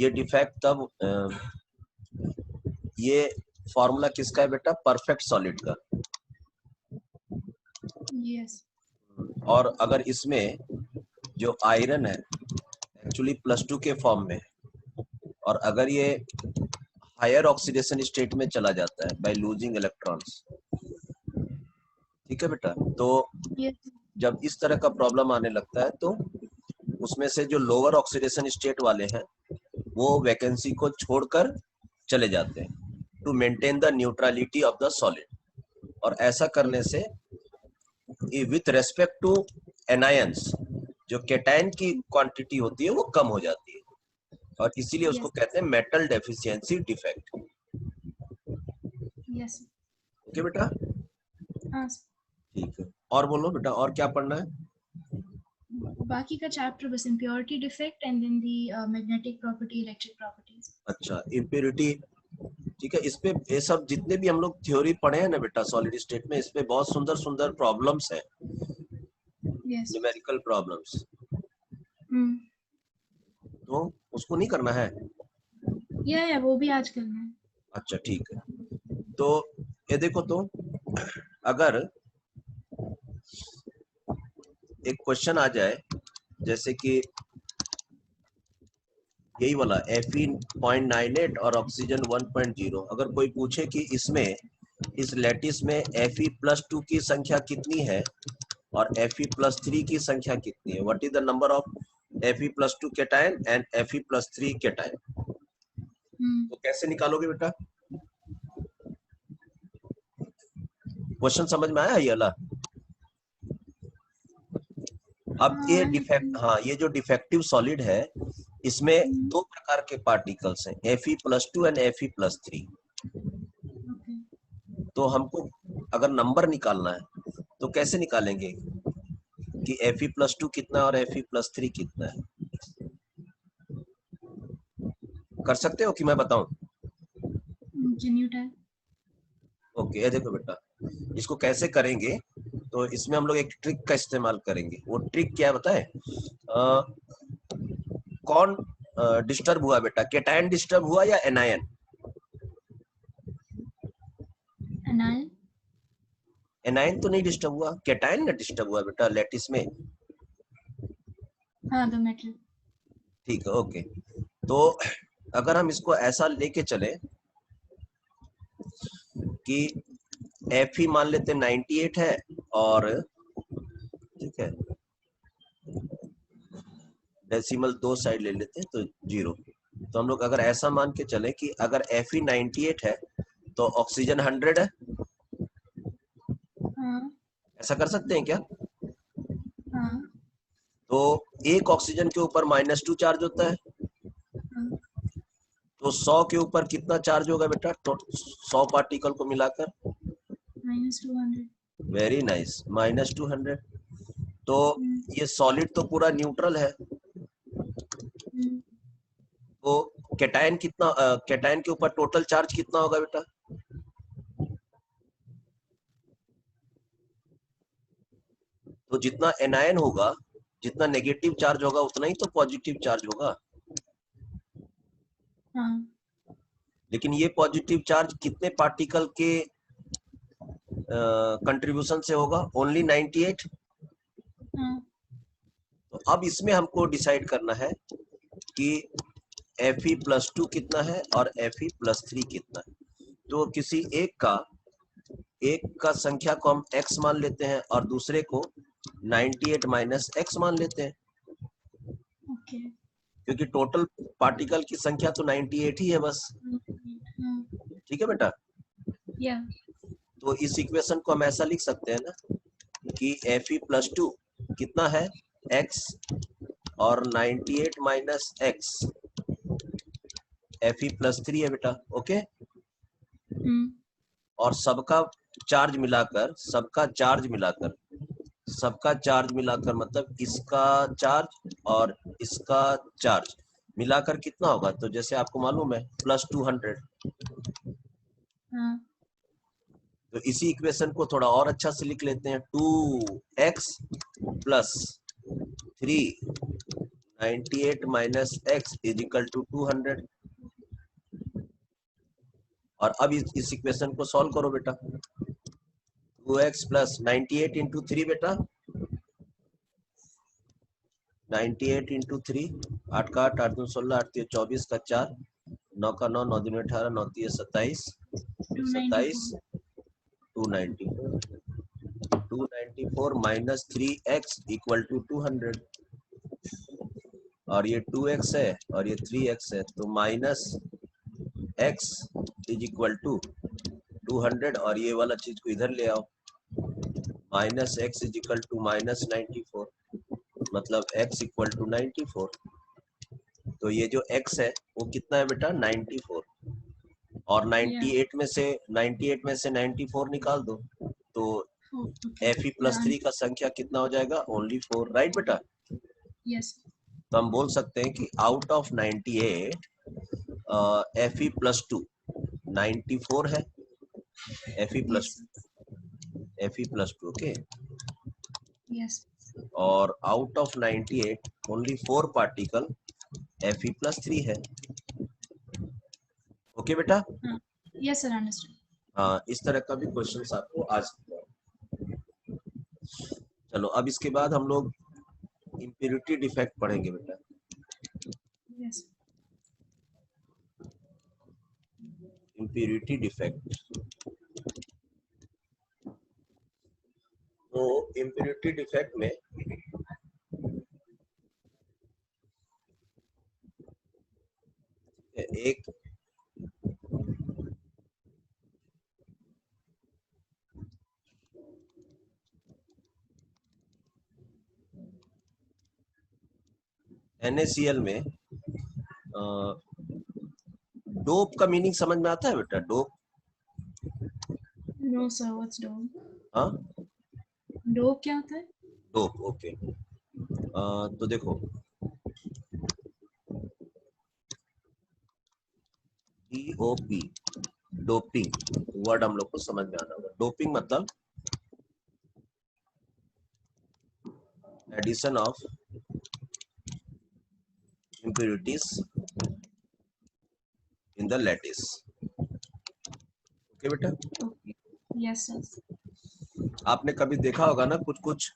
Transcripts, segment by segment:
ये डिफेक्ट तब ये फॉर्मूला किसका है बेटा? परफेक्ट सॉलिड का। यस। और अगर इसमें जो आयरन है एक्चुअली +2 के फॉर्म में, और अगर ये हायर ऑक्सीडेशन स्टेट में चला जाता है बाय लूजिंग इलेक्ट्रॉन्स, ठीक है बेटा, तो यस। जब इस तरह का प्रॉब्लम आने लगता है तो उसमें से जो लोअर ऑक्सीडेशन स्टेट वाले हैं वो वैकेंसी को छोड़कर चले जाते हैं to maintain the neutrality of the solid. और ऐसा करने से विथ रेस्पेक्ट टू एनायंस जो केटायन की क्वांटिटी होती है वो कम हो जाती है, और इसीलिए उसको Yes. कहते हैं metal deficiency defect. Yes. Okay बेटा, हाँ। ठीक है। और बोलो बेटा, और क्या पढ़ना है? बाकी का चैप्टर बस impurity defect and then the magnetic property, electric properties. अच्छा, इम्प्योरिटी, ठीक है। इस पे ये सब जितने भी हम लोग थ्योरी पढ़े हैं ना बेटा सॉलिड स्टेट में, इस पे बहुत सुंदर सुंदर प्रॉब्लम्स है, यस। न्यूमेरिकल प्रॉब्लम्स, तो उसको नहीं करना है। या वो भी आज करना है। अच्छा ठीक है, तो ये देखो, तो अगर एक क्वेश्चन आ जाए जैसे कि यही वाला Fe.98 और ऑक्सीजन 1.0, अगर कोई पूछे कि इसमें इस लैटिस में Fe+2 की संख्या कितनी है और Fe+3 की संख्या कितनी है, what is the number of Fe+2 cation and Fe+3 cation, तो कैसे निकालोगे बेटा? क्वेश्चन समझ में आया ये वाला? अब ये डिफेक्ट, हाँ, ये जो डिफेक्टिव सॉलिड है इसमें दो प्रकार के पार्टिकल्स हैं, Fe+2 एंड Fe+3। तो हमको अगर नंबर निकालना है तो कैसे निकालेंगे कि Fe+2 कितना और Fe+3 कितना है? कर सकते हो कि मैं बताऊं? ओके, ये देखो बेटा, इसको कैसे करेंगे, तो इसमें हम लोग एक ट्रिक का इस्तेमाल करेंगे। वो ट्रिक क्या बताए? कौन डिस्टर्ब हुआ बेटा, कैटायन डिस्टर्ब हुआ या एनायन? एनायन। एनायन तो नहीं डिस्टर्ब हुआ, कैटायन ना डिस्टर्ब हुआ बेटा लैटिस में। हाँ, द मेटल। ठीक है, ओके। तो अगर हम इसको ऐसा लेके चले कि Fe मान लेते 98 है और, ठीक है, डेसिमल दो साइड ले लेते हैं तो 0, तो हम लोग अगर ऐसा मान के चले कि अगर Fe 98 है तो ऑक्सीजन 100 है, हाँ। ऐसा कर सकते हैं क्या? हाँ। तो एक ऑक्सीजन के ऊपर -2 चार्ज होता है, हाँ। तो 100 के ऊपर कितना चार्ज होगा बेटा, 100 पार्टिकल को मिलाकर? -200। Very nice, -200। तो ये सॉलिड तो पूरा न्यूट्रल है, तो कैटायन कितना, कैटायन के ऊपर टोटल चार्ज कितना होगा बेटा? तो जितना एनायन होगा, जितना नेगेटिव चार्ज होगा उतना ही तो पॉजिटिव चार्ज होगा। हाँ। लेकिन ये पॉजिटिव चार्ज कितने पार्टिकल के कंट्रीब्यूशन से होगा? ओनली 98। हाँ। तो अब इसमें हमको डिसाइड करना है कि Fe+2 कितना है और Fe+3 कितना है। तो किसी एक का संख्या को हम x मान लेते हैं और दूसरे को 98 - x मान लेते हैं, ओके। क्योंकि टोटल पार्टिकल की संख्या तो 98 ही है बस। ठीक है बेटा, या। तो इस इक्वेशन को हम ऐसा लिख सकते हैं ना कि Fe+2 कितना है, x, और 98 - x Fe+3 है बेटा। ओके, और सबका चार्ज मिलाकर, सबका चार्ज मिलाकर मतलब इसका चार्ज और इसका चार्ज मिलाकर कितना होगा? तो जैसे आपको मालूम है +200, हाँ। तो इसी इक्वेशन को थोड़ा और अच्छा से लिख लेते हैं, 2x + 3 98 minus x is equal to 200। और अब इस इक्वेशन को सॉल्व करो बेटा। 2x प्लस 98 इंटू 3 बेटा, 98 इंटू 3, 8 का 8, 8 दूनी 16, 8 3 24 का 4, 9 का 9, 9 दूनी 18, 9 3 27, 27, 294, 294 माइनस 3x इक्वल टू 200। और ये 2x है और ये 3x है, तो minus x is equal to 200, और ये वाला चीज को इधर ले आओ, minus x is equal to minus 94, मतलब x इक्वल टू 94। तो ये जो x है वो कितना है बेटा, 94। और 98 में से 94 निकाल दो, तो Fe प्लस 3 का संख्या कितना हो जाएगा, ओनली 4, राइट बेटा। यस। तो हम बोल सकते हैं कि आउट ऑफ 98 Fe प्लस 2 94 है, Fe प्लस 2, ओके। यस। और out of 98 only 4 particle Fe plus 3 है, ओके बेटा। Yes sir, understood. हाँ, इस तरह का भी क्वेश्चन आपको आ सकता है। चलो अब इसके बाद हम लोग इम्प्योरिटी डिफेक्ट पढ़ेंगे बेटा। यस। इम्प्योरिटी डिफेक्ट, तो इम्प्योरिटी डिफेक्ट में एक NaCl में डोप का मीनिंग समझ में आता है बेटा, dope? No sir, what's dope? हाँ, डोप क्या होता है? Dope, okay. तो देखो, DOP, डोपिंग वर्ड हम लोग को समझ में आना होगा। डोपिंग मतलब addition of impurities in the lattice, okay बेटा। Yes sir. आपने कभी देखा होगा ना, कुछ कुछ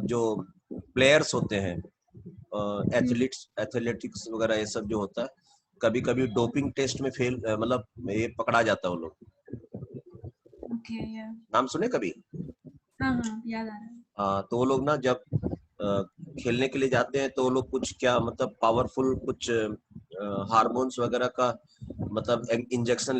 जो प्लेयर्स होते हैं, एथलेटिक्स वगैरह, ये सब जो होता है, कभी कभी डोपिंग टेस्ट में फेल, मतलब ये पकड़ा जाता है वो लोग। ओके, या। नाम सुने कभी? हाँ हाँ, याद आ रहा है। तो वो लोग ना जब खेलने के लिए जाते हैं तो वो लोग कुछ क्या मतलब पावरफुल कुछ हार्मोन्स वगैरह का मतलब इंजेक्शन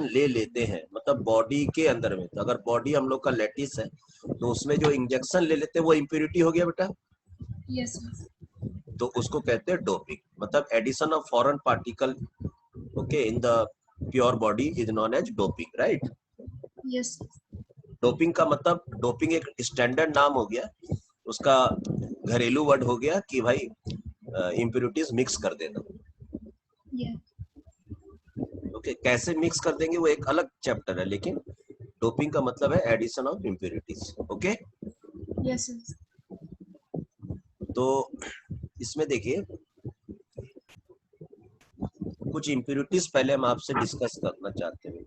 ले लेते हैं, मतलब बॉडी के अंदर में। तो अगर बॉडी हम लोग का लेटिस है तो उसमें जो इंजेक्शन ले लेते हैं वो इम्प्योरिटी हो गया बेटा। Yes sir. तो उसको कहते हैं डोपिंग, मतलब addition of foreign particle, okay, in the pure body is known as doping, right. Yes. Doping का मतलब, डोपिंग एक स्टैंडर्ड नाम हो गया, उसका घरेलू वर्ड हो गया कि भाई इम्प्योरिटीज मिक्स कर देना। ओके, कैसे मिक्स कर देंगे वो एक अलग चैप्टर है, लेकिन डोपिंग का मतलब है addition of impurities, okay. Yes. तो इसमें देखिए कुछ इम्प्योरिटीज पहले हम आपसे डिस्कस करना चाहते हैं।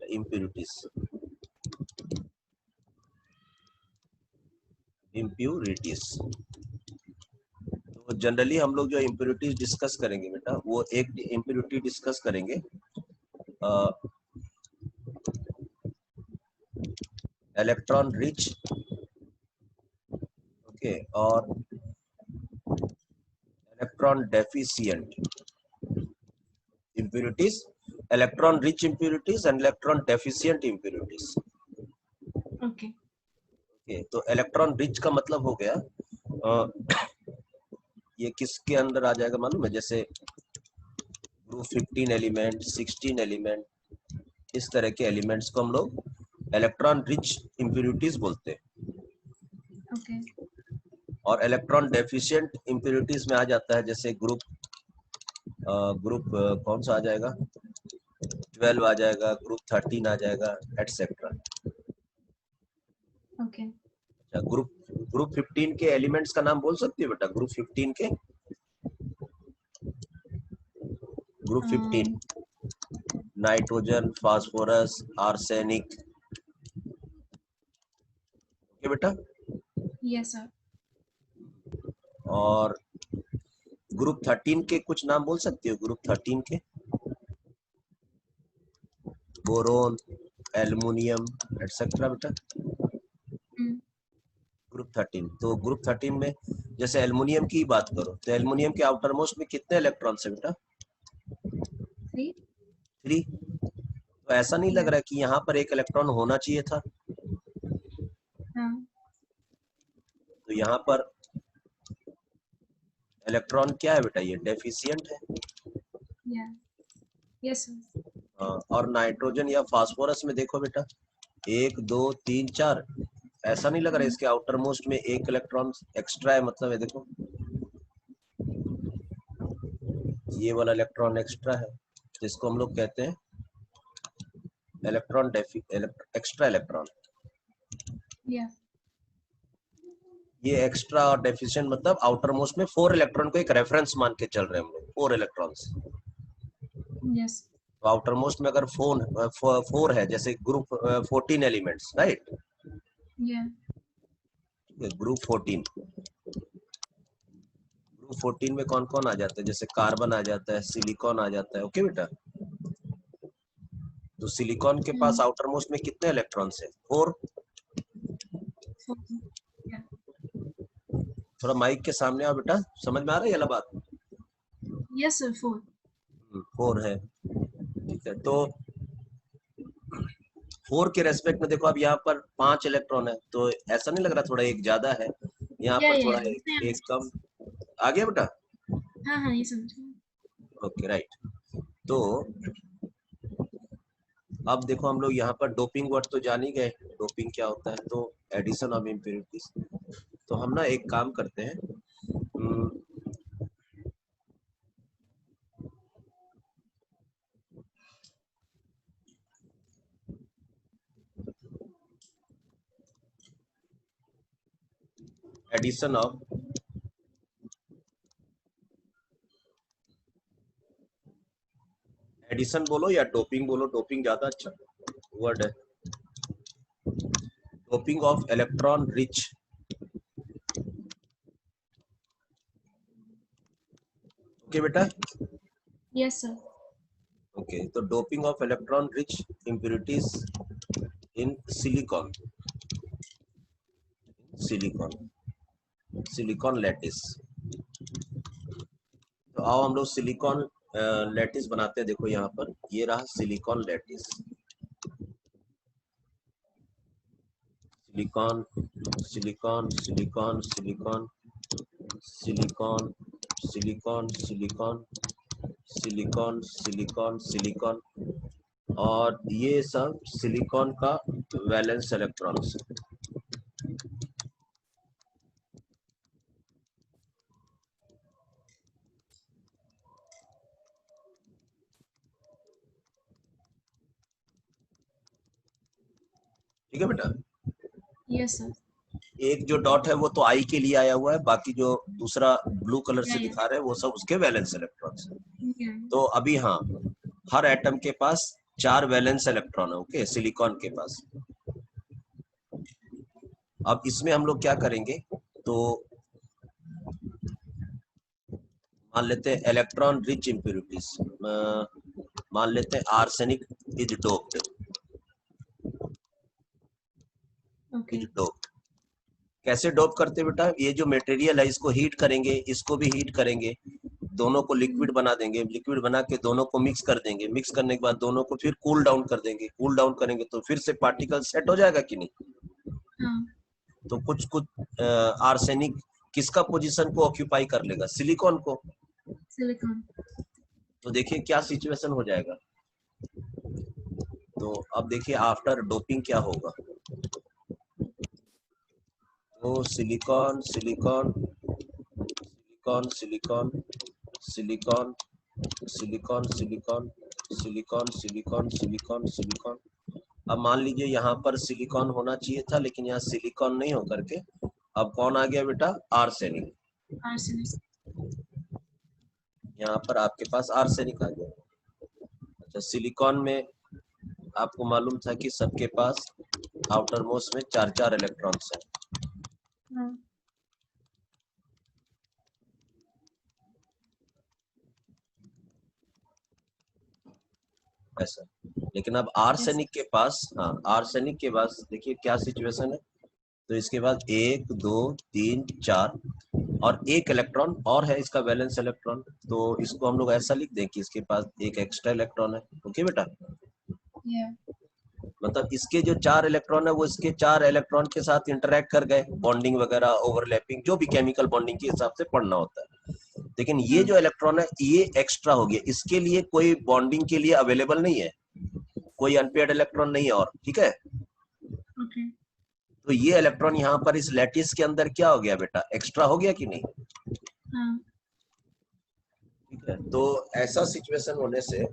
इम्प्योरिटीज, तो जनरली हम लोग जो इम्प्योरिटीज डिस्कस करेंगे बेटा, वो एक इम्प्योरिटी डिस्कस करेंगे इलेक्ट्रॉन रिच, ओके, और electron deficient impurities, electron rich impurities and electron deficient impurities, okay. Okay. तो इलेक्ट्रॉन रिच का मतलब हो गया ये किसके अंदर आ जाएगा मालूम है, जैसे ग्रुप 15 एलिमेंट, 16 एलिमेंट, इस तरह के एलिमेंट्स को हम लोग इलेक्ट्रॉन रिच इम्प्योरिटीज बोलते हैं। ओके। और इलेक्ट्रॉन डेफिशिएंट इम्प्योरिटीज में आ जाता है जैसे ग्रुप कौन सा आ जाएगा, 12 आ जाएगा, ग्रुप 13 आ जाएगा, एटसेट्रा। ओके। ग्रुप 15 के एलिमेंट्स का नाम बोल सकती है बेटा, ग्रुप 15 के? Group 15 nitrogen, phosphorus, arsenic. Okay बेटा। Yes, sir. और ग्रुप 13 के कुछ नाम बोल सकते हो? ग्रुप 13 के बोरोन, एल्युमिनियम एटसेट्रा बेटा। Mm. ग्रुप 13, तो ग्रुप 13 में जैसे एल्युमिनियम की बात करो तो एल्युमिनियम के आउटर मोस्ट में कितने इलेक्ट्रॉन्स है बेटा? 3. 3। तो ऐसा नहीं लग Yeah. रहा है कि यहाँ पर एक इलेक्ट्रॉन होना चाहिए था? तो यहाँ पर इलेक्ट्रॉन क्या है बेटा? ये डेफिशिएंट है। Yeah. Yes, sir. और नाइट्रोजन या फास्फोरस में देखो बेटा, 1 2 3 4, ऐसा नहीं लग रहा है इसके आउटर मोस्ट में एक इलेक्ट्रॉन एक्स्ट्रा है? मतलब है देखो, ये वाला इलेक्ट्रॉन एक्स्ट्रा है, जिसको हम लोग कहते हैं इलेक्ट्रॉन एक्स्ट्रा इलेक्ट्रॉन। Yeah. ये एक्स्ट्रा और डेफिशिएंट मतलब आउटर मोस्ट में 4 इलेक्ट्रॉन को एक रेफरेंस मान के चल रहे हैं हम लोग, 4 इलेक्ट्रॉन्स। Yes. तो आउटर मोस्ट में अगर 4 है, जैसे group 14 elements, right? Yeah. Group 14 में कौन कौन आ जाता है? जैसे कार्बन आ जाता है, सिलिकॉन आ जाता है। ओके बेटा। तो सिलिकॉन के पास आउटर मोस्ट में कितने इलेक्ट्रॉन्स है? 4। 4. Yeah. थोड़ा माइक के सामने आओ बेटा, समझ में आ रहा है ये वाला बात? Yes, sir. 4. 4 है, ठीक है। तो 4 के रेस्पेक्ट में देखो, अब यहाँ पर 5 इलेक्ट्रॉन है, तो ऐसा नहीं लग रहा थोड़ा एक ज्यादा है? यहाँ Yeah, पर yeah, थोड़ा yeah. एक कम आ गया बेटा। हाँ, ये समझ गया. Okay right. तो अब देखो, हम लोग यहाँ पर डोपिंग वर्ड तो जान ही गए, डोपिंग क्या होता है, तो एडिशन ऑफ इम्प्योरिटीज। तो हम ना एक काम करते हैं, एडिशन ऑफ एडिशन बोलो या डोपिंग बोलो, डोपिंग ज्यादा अच्छा वर्ड है। Doping of electron rich. Okay बेटा। Yes, sir. ओके, तो doping of electron rich impurities in silicon, silicon lattice. तो आओ हम लोग सिलिकॉन लैटिस बनाते हैं। देखो यहाँ पर ये रहा silicon lattice. Silicon, silicon, silicon, silicon, silicon, silicon, silicon, silicon, silicon, silicon, और ये सब सिलिकॉन का वैलेंस इलेक्ट्रॉन्स। ठीक है बेटा। Yes, sir. एक जो डॉट है वो तो आई के लिए आया हुआ है, बाकी जो दूसरा ब्लू कलर से Yeah, yeah. दिखा रहे हैं वो सब उसके वैलेंस इलेक्ट्रॉन्स हैं। Yeah. तो अभी हाँ, हर एटम के पास 4 वैलेंस इलेक्ट्रॉन है। ओके, सिलिकॉन के पास। अब इसमें हम लोग क्या करेंगे, तो मान लेते हैं इलेक्ट्रॉन रिच इम्प्योरिटीज, मान लेते हैं आर्सेनिक इज डोप्ड। Okay. कैसे डोप करते बेटा? ये जो मटेरियल है इसको हीट करेंगे, इसको भी हीट करेंगे, दोनों को लिक्विड बना देंगे, लिक्विड बना के दोनों को मिक्स कर देंगे, मिक्स करने के बाद दोनों को फिर कूल डाउन कर देंगे, कूल डाउन करेंगे तो फिर से पार्टिकल सेट हो जाएगा कि नहीं? हाँ. तो कुछ कुछ आर्सेनिक किसका पोजीशन को ऑक्यूपाई कर लेगा? सिलिकॉन को। Silicon. तो देखिए क्या सिचुएशन हो जाएगा। तो अब देखिए आफ्टर डोपिंग क्या होगा। तो silicon, silicon, silicon, silicon, silicon, silicon, silicon, silicon, silicon, silicon, silicon. अब मान लीजिए यहाँ पर सिलिकॉन होना चाहिए था, लेकिन यहाँ सिलिकॉन नहीं होकर के अब कौन आ गया बेटा? आर्सेनिक। Arsenic. यहाँ पर आपके पास आर्सेनिक आ गया। अच्छा, सिलिकॉन में आपको मालूम था कि सबके पास आउटर मोस्ट में 4 इलेक्ट्रॉन्स हैं। हाँ, ऐसा। लेकिन अब yes, आर्सेनिक के पास, हाँ, आर्सेनिक के पास देखिए क्या सिचुएशन है। तो इसके बाद 1 2 3 4 और एक इलेक्ट्रॉन और है, इसका वैलेंस इलेक्ट्रॉन। तो इसको हम लोग ऐसा लिख दें कि इसके पास एक एक्स्ट्रा इलेक्ट्रॉन है। ओके बेटा, yeah, मतलब इसके जो 4 इलेक्ट्रॉन है वो इसके 4 इलेक्ट्रॉन के साथ इंटरेक्ट कर गए, बॉन्डिंग वगैरह, ओवरलैपिंग, जो भी केमिकल बॉन्डिंग के हिसाब से पढ़ना होता है। लेकिन ये हाँ, जो इलेक्ट्रॉन है ये एक्स्ट्रा हो गया, इसके लिए कोई बॉन्डिंग के लिए अवेलेबल नहीं है, कोई अनपेयर्ड इलेक्ट्रॉन नहीं है और, ठीक है। okay, तो ये इलेक्ट्रॉन यहाँ पर इस लैटिस के अंदर क्या हो गया बेटा, एक्स्ट्रा हो गया कि नहीं? हाँ, ठीक है, तो ऐसा सिचुएशन होने से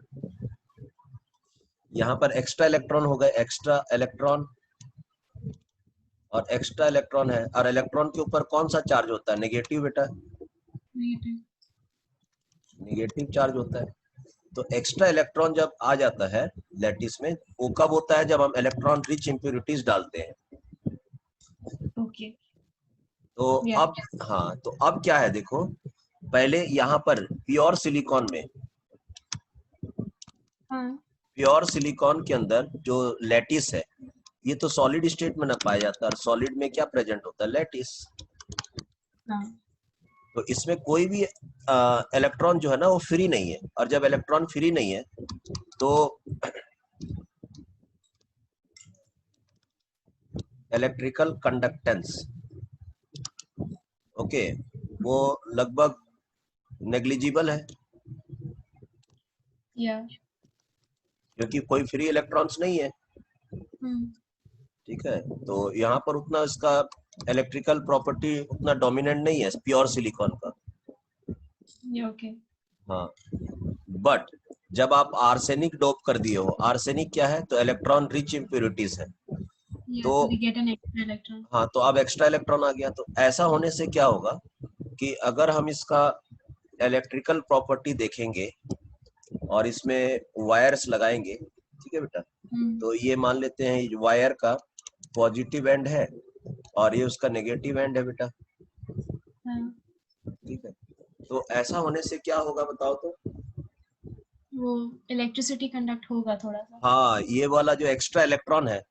यहाँ पर एक्स्ट्रा इलेक्ट्रॉन हो गए, एक्स्ट्रा इलेक्ट्रॉन और एक्स्ट्रा इलेक्ट्रॉन है, और इलेक्ट्रॉन के ऊपर कौन सा चार्ज होता है? नेगेटिव बेटा, negative, नेगेटिव चार्ज होता है। तो एक्स्ट्रा इलेक्ट्रॉन जब आ जाता है लैटिस में, वो कब होता है? जब हम इलेक्ट्रॉन रिच इंप्योरिटीज डालते हैं। okay, तो yeah, अब, हाँ, तो अब क्या है देखो, पहले यहाँ पर प्योर सिलिकॉन में, हाँ, प्योर सिलिकॉन के अंदर जो लैटिस है ये तो सॉलिड स्टेट में ना पाया जाता, और सॉलिड में क्या प्रेजेंट होता है? लैटिस। हाँ, तो इसमें कोई भी इलेक्ट्रॉन जो है ना वो फ्री नहीं है, और जब इलेक्ट्रॉन फ्री नहीं है तो इलेक्ट्रिकल कंडक्टेंस, ओके, वो लगभग नेग्लिजिबल है, yeah, क्योंकि कोई फ्री इलेक्ट्रॉन्स नहीं है। हम्म, ठीक है, तो यहाँ पर उतना इसका इलेक्ट्रिकल प्रॉपर्टी उतना डोमिनेंट नहीं है प्योर सिलिकॉन का। yeah, okay, हाँ, बट जब आप आर्सेनिक डोप कर दिए हो, आर्सेनिक क्या है? तो इलेक्ट्रॉन रिच इम्प्योरिटीज है। yeah, तो so we get an extra electron, हाँ, तो अब एक्स्ट्रा इलेक्ट्रॉन आ गया। तो ऐसा होने से क्या होगा कि अगर हम इसका इलेक्ट्रिकल प्रॉपर्टी देखेंगे और इसमें वायर्स लगाएंगे, ठीक है बेटा, तो ये मान लेते हैं वायर का पॉजिटिव एंड है और ये उसका नेगेटिव एंड है बेटा। हाँ, ठीक है, तो ऐसा होने से क्या होगा बताओ तो? वो इलेक्ट्रिसिटी कंडक्ट होगा थोड़ा सा, हाँ, ये वाला जो एक्स्ट्रा इलेक्ट्रॉन है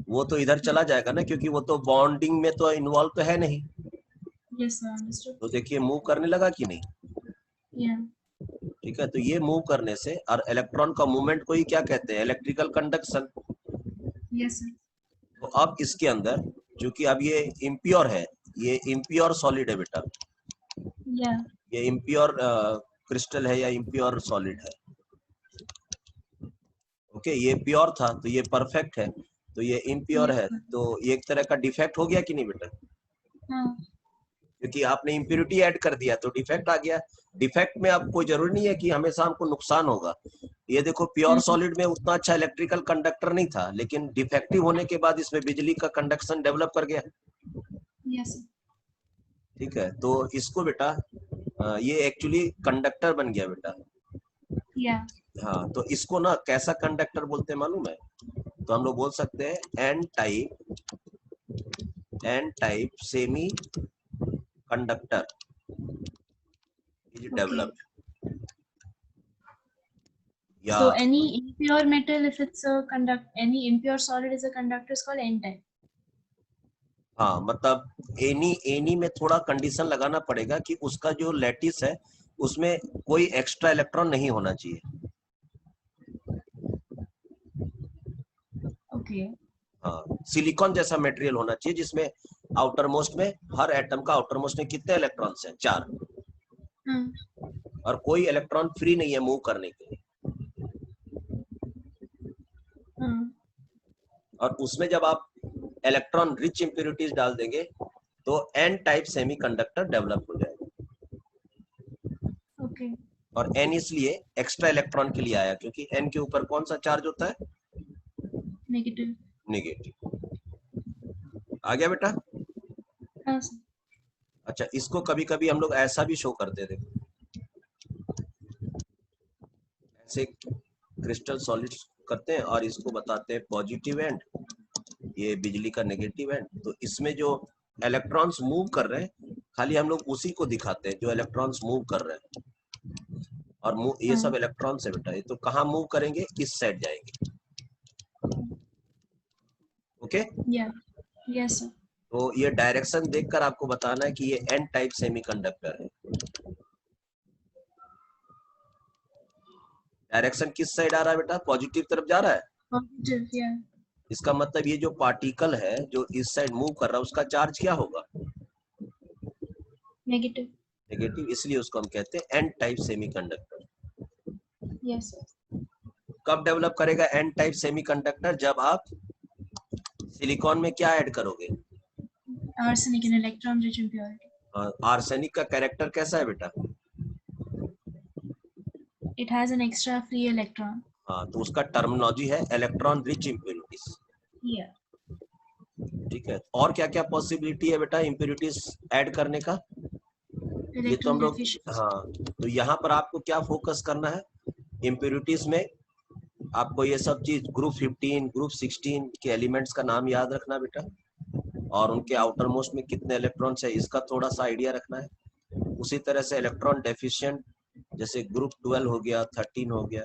वो तो इधर चला जाएगा ना, क्योंकि वो तो बॉन्डिंग में तो इन्वॉल्व तो है नहीं। yes sir, understood, तो देखिए मूव करने लगा कि नहीं? yeah, ठीक है, तो ये मूव करने से, और इलेक्ट्रॉन का मूवमेंट को ही क्या कहते हैं? Electrical conduction. yes sir, तो अब इसके अंदर, क्योंकि अब ये इम्प्योर है, ये इम्प्योर सॉलिड है बेटा, yeah, ये इम्प्योर क्रिस्टल है या इम्प्योर सॉलिड है। ओके, ये प्योर था तो ये परफेक्ट है, तो ये इम्प्योर yes है, sir, तो ये एक तरह का डिफेक्ट हो गया कि नहीं बेटा? हाँ, क्योंकि आपने इम्प्योरिटी ऐड कर दिया तो डिफेक्ट आ गया। डिफेक्ट में अब कोई जरूरी नहीं है कि हमेशा हमको नुकसान होगा। ये देखो, प्योर सॉलिड में उतना अच्छा इलेक्ट्रिकल कंडक्टर नहीं था, लेकिन डिफेक्टिव होने के बाद इसमें बिजली का कंडक्शन डेवलप कर गया। yes sir, ठीक है, तो इसको बेटा ये एक्चुअली कंडक्टर बन गया बेटा। yeah, हाँ, तो इसको ना कैसा कंडक्टर बोलते हैं मालूम है? तो हम लोग बोल सकते हैं N type semiconductor is okay, developed, या so any impure metal, if it's a any impure solid is a conductor, is called n type, हाँ, मतलब एनी में थोड़ा कंडीशन लगाना पड़ेगा कि उसका जो लैटिस है उसमें कोई एक्स्ट्रा इलेक्ट्रॉन नहीं होना चाहिए। okay, हाँ, सिलिकॉन जैसा मटेरियल होना चाहिए जिसमें आउटर मोस्ट में, हर एटम का आउटर मोस्ट में कितने इलेक्ट्रॉन्स हैं? 4, हाँ, और कोई इलेक्ट्रॉन फ्री नहीं है मूव करने के लिए। हाँ, और उसमें जब आप इलेक्ट्रॉन रिच इंप्योरिटीज डाल देंगे तो एन टाइप सेमीकंडक्टर डेवलप हो जाएगा। okay, और एन इसलिए एक्स्ट्रा इलेक्ट्रॉन के लिए आया क्योंकि एन के ऊपर कौन सा चार्ज होता है? negative, negative. आ गया बेटा? हाँ sir, अच्छा, इसको कभी कभी हम लोग ऐसा भी शो करते थे, से क्रिस्टल सॉलिड करते हैं और इसको बताते हैं पॉजिटिव एंड, ये बिजली का नेगेटिव एंड। तो इसमें जो इलेक्ट्रॉन्स मूव कर रहे हैं खाली हम लोग उसी को दिखाते हैं जो इलेक्ट्रॉन्स मूव कर रहे हैं। और ये सब इलेक्ट्रॉन्स है बेटा, ये तो कहाँ मूव करेंगे, इस साइड जाएंगे। Okay yes sir. तो ये डायरेक्शन देखकर आपको बताना है कि ये एन टाइप सेमीकंडक्टर है। डायरेक्शन किस साइड आ रहा है बेटा, पॉजिटिव तरफ जा रहा है। पॉजिटिव, या। इसका मतलब ये जो पार्टिकल है जो इस साइड मूव कर रहा है उसका चार्ज क्या होगा, नेगेटिव। नेगेटिव, इसलिए उसको हम कहते हैं N type semiconductor. Yes sir. कब डेवलप करेगा एन टाइप सेमीकंडक्टर, जब आप सिलिकॉन में क्या ऐड करोगे, arsenic and electron rich impurity. Arsenic का कैरेक्टर कैसा है बेटा, it has an extra free electron. हाँ तो उसका टर्मिनोलॉजी है इलेक्ट्रॉन रिच इम्प्योरिटीज। या। ठीक है, और क्या क्या पॉसिबिलिटी है बेटा इम्प्योरिटीज ऐड करने का, ये तो हम लोग, हाँ तो यहाँ पर आपको क्या फोकस करना है, इम्प्योरिटीज में आपको ये सब चीज ग्रुप 15 ग्रुप 16 के एलिमेंट्स का नाम याद रखना बेटा, और उनके आउटर मोस्ट में कितने इलेक्ट्रॉन्स है इसका थोड़ा सा आइडिया रखना है। उसी तरह से इलेक्ट्रॉन डेफिशिएंट जैसे ग्रुप 12 हो गया, 13 हो गया,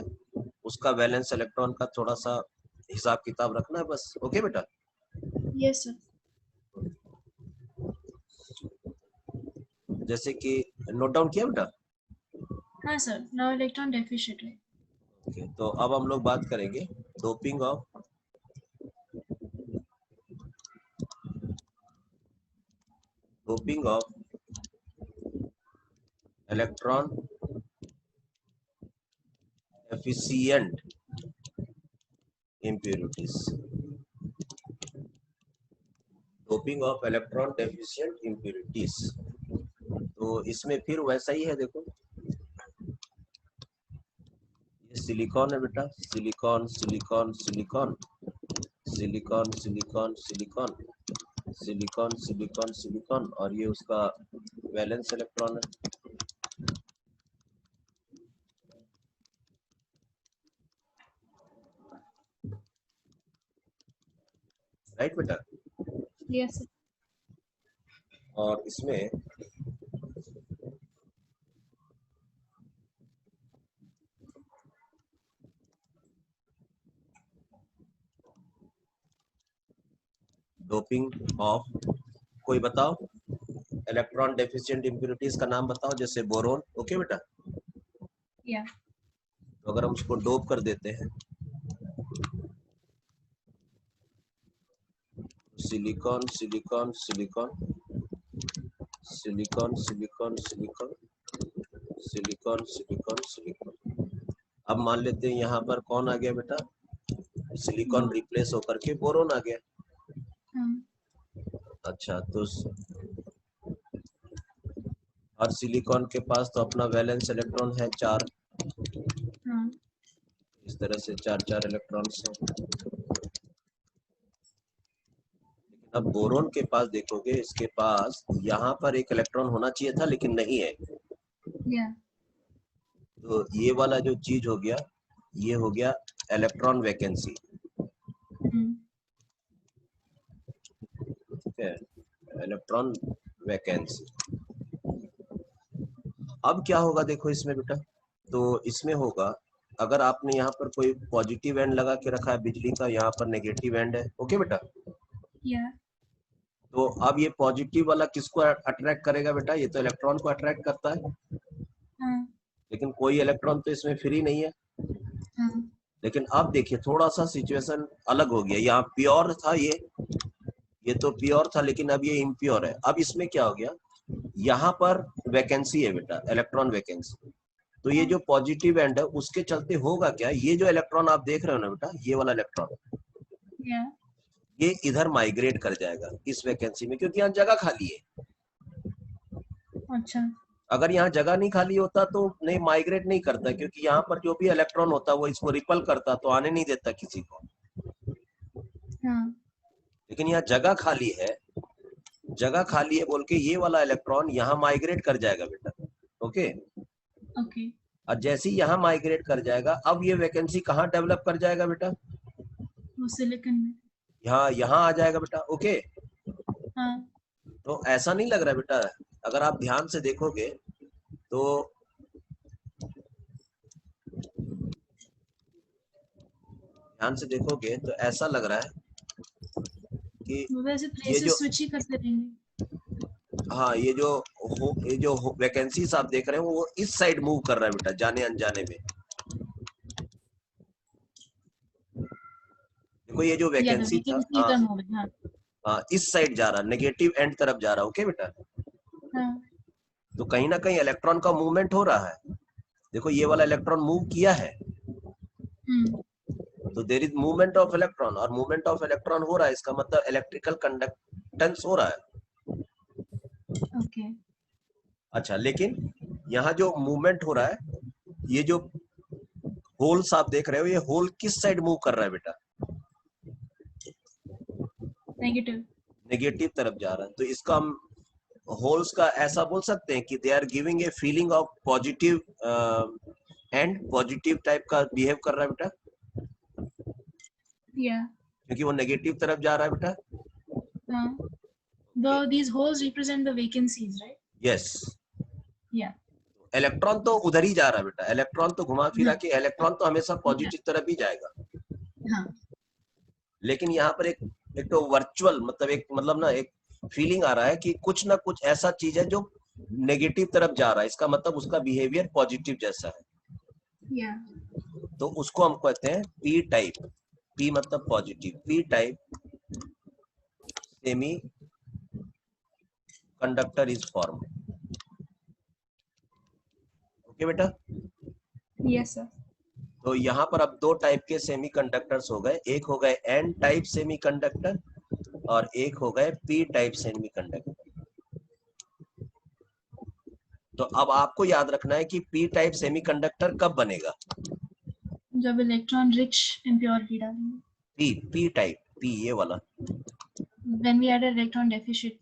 उसका वैलेंस इलेक्ट्रॉन का थोड़ा सा हिसाब किताब रखना है बस। ओके बेटा। Yes sir. जैसे कि नोट डाउन किया बेटा। हाँ सर, नाउ इलेक्ट्रॉन डेफिशिएंट है। ओके तो अब हम लोग बात करेंगे doping of electron deficient impurities, doping of electron deficient impurities। तो इसमें फिर वैसा ही है, देखो ये सिलिकॉन है बेटा, silicon silicon silicon silicon silicon silicon silicon silicon silicon और ये उसका वैलेंस इलेक्ट्रॉन है। राइट बेटा। यस। और इसमें डोपिंग ऑफ, कोई बताओ इलेक्ट्रॉन डेफिशिएंट इंप्योरिटीज का नाम बताओ, जैसे बोरोन। ओके बेटा। या। तो अगर हम उसको डोप कर देते हैं silicon silicon silicon silicon silicon silicon silicon silicon silicon, अब मान लेते हैं यहाँ पर कौन आ गया बेटा, सिलिकॉन रिप्लेस होकर के बोरोन आ गया। अच्छा तो और सिलिकॉन के पास तो अपना वैलेंस इलेक्ट्रॉन है 4, इस तरह से 4 इलेक्ट्रॉन्स हैं। अब बोरोन के पास देखोगे, इसके पास यहाँ पर एक इलेक्ट्रॉन होना चाहिए था लेकिन नहीं है। तो ये वाला जो चीज हो गया, ये हो गया इलेक्ट्रॉन वैकेंसी। ठीक है, इलेक्ट्रॉन वैकेंसी। अब क्या होगा देखो इसमें बेटा, तो इसमें होगा अगर आपने यहाँ पर कोई पॉजिटिव एंड लगा के रखा है बिजली का, यहाँ पर नेगेटिव एंड है। ओके बेटा। तो अब ये पॉजिटिव वाला किसको अट्रैक्ट करेगा बेटा, ये तो इलेक्ट्रॉन को अट्रैक्ट करता है। लेकिन कोई इलेक्ट्रॉन तो इसमें फ्री नहीं है। लेकिन अब देखिए थोड़ा सा सिचुएशन अलग हो गया, यहाँ प्योर था ये तो प्योर था, लेकिन अब ये इम्प्योर है। अब इसमें क्या हो गया, यहाँ पर वैकेंसी है बेटा, इलेक्ट्रॉन वैकेंसी। तो ये जो पॉजिटिव एंड है उसके चलते होगा क्या, ये जो इलेक्ट्रॉन आप देख रहे हो ना बेटा, ये वाला इलेक्ट्रॉन ये इधर माइग्रेट कर जाएगा इस वैकेंसी में, क्योंकि यहाँ जगह खाली है। अच्छा। अगर यहाँ जगह नहीं खाली होता तो नहीं माइग्रेट नहीं करता, क्योंकि यहाँ पर जो भी इलेक्ट्रॉन होता वो इसको रिपल करता, तो आने नहीं देता किसी को। लेकिन यहाँ जगह खाली है, जगह खाली है बोल के ये वाला इलेक्ट्रॉन यहाँ माइग्रेट कर जाएगा बेटा। ओके। और जैसे ही यहाँ माइग्रेट कर जाएगा, अब ये वैकेंसी कहाँ डेवलप कर जाएगा बेटा? वो सिलिकॉन में। यहाँ आ जाएगा बेटा। ओके, हाँ। तो ऐसा नहीं लग रहा बेटा, अगर आप ध्यान से देखोगे तो ऐसा लग रहा है कि वो वैसे ये प्लेसेस जो स्विच ही करते रहेंगे। हाँ ये जो वैकेंसीज आप देख रहे हो वो इस साइड मूव कर रहा है बेटा, जाने अनजाने में। देखो ये जो या द वैकेंसी था, वैकेंसी टर्म हो गई। हाँ। इस साइड जा रहा, नेगेटिव एंड तरफ जा रहा। ओके बेटा, हाँ। तो कहीं ना कहीं इलेक्ट्रॉन का मूवमेंट हो रहा है। देखो ये वाला इलेक्ट्रॉन मूव किया है, तो there is movement of electron, और मूवमेंट ऑफ इलेक्ट्रॉन हो रहा है, इसका मतलब इलेक्ट्रिकल कंडक्टेंस हो रहा है। ओके। अच्छा, लेकिन यहाँ जो मूवमेंट हो रहा है, ये जो होल्स आप देख रहे हो, ये होल किस साइड मूव कर रहा है बेटा? नेगेटिव। नेगेटिव तरफ जा रहा है। तो इसका हम होल्स का ऐसा बोल सकते हैं कि they are giving a feeling of positive and positive type का बिहेव कर रहा है बेटा, या। क्योंकि वो नेगेटिव तरफ जा रहा है बेटा। हाँ। These holes represent the vacancies, right? Yes, Yeah. Electron तो उधर ही जा रहा है बेटा, इलेक्ट्रॉन तो घुमा फिरा के, इलेक्ट्रॉन तो हमेशा पॉजिटिव तरफ ही जाएगा। हाँ। लेकिन यहाँ पर एक तो वर्चुअल मतलब ना एक फीलिंग आ रहा है कि कुछ ना कुछ ऐसा चीज है जो नेगेटिव तरफ जा रहा है, इसका मतलब उसका बिहेवियर पॉजिटिव जैसा है। Yeah. तो उसको हम कहते हैं पी टाइप। पी मतलब positive, P type semiconductor is form. Okay बेटा, Yes, sir. तो यहाँ पर अब दो टाइप के सेमीकंडक्टर्स हो गए, एक हो गए एन टाइप सेमीकंडक्टर और एक हो गए पी टाइप सेमीकंडक्टर। तो अब आपको याद रखना है कि पी टाइप सेमीकंडक्टर कब बनेगा? जब इलेक्ट्रॉन रिच इम्प्योरिटी डालेंगे। पी टाइप, पी ये वाला, When we add an electron deficient.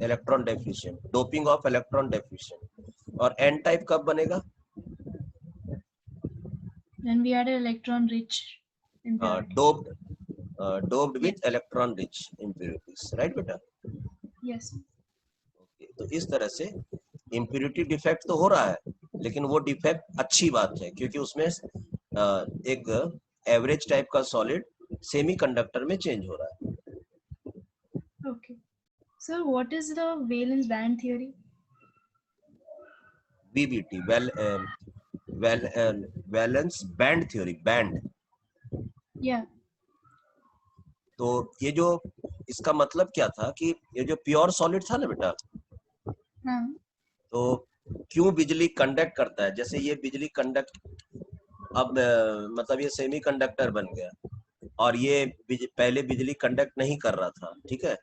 Electron deficient, doping of electron deficient. और एन टाइप कब बनेगा? When we add an electron rich impurity. Doped with electron rich impurities, right बेटा? Yes. तो इस तरह से इम्प्योरिटी डिफेक्ट तो हो रहा है, लेकिन वो डिफेक्ट अच्छी बात है, क्योंकि उसमें एक एवरेज टाइप का सॉलिड सेमीकंडक्टर में चेंज हो रहा है। Okay. So, what is the valence band theory? VBT, valence band theory, band. Yeah. तो ये जो इसका मतलब क्या था कि ये जो प्योर सॉलिड था ना बेटा, हाँ. तो क्यों बिजली कंडक्ट करता है? जैसे ये बिजली कंडक्ट, अब मतलब ये सेमीकंडक्टर बन गया और ये पहले बिजली कंडक्ट नहीं कर रहा था, ठीक है?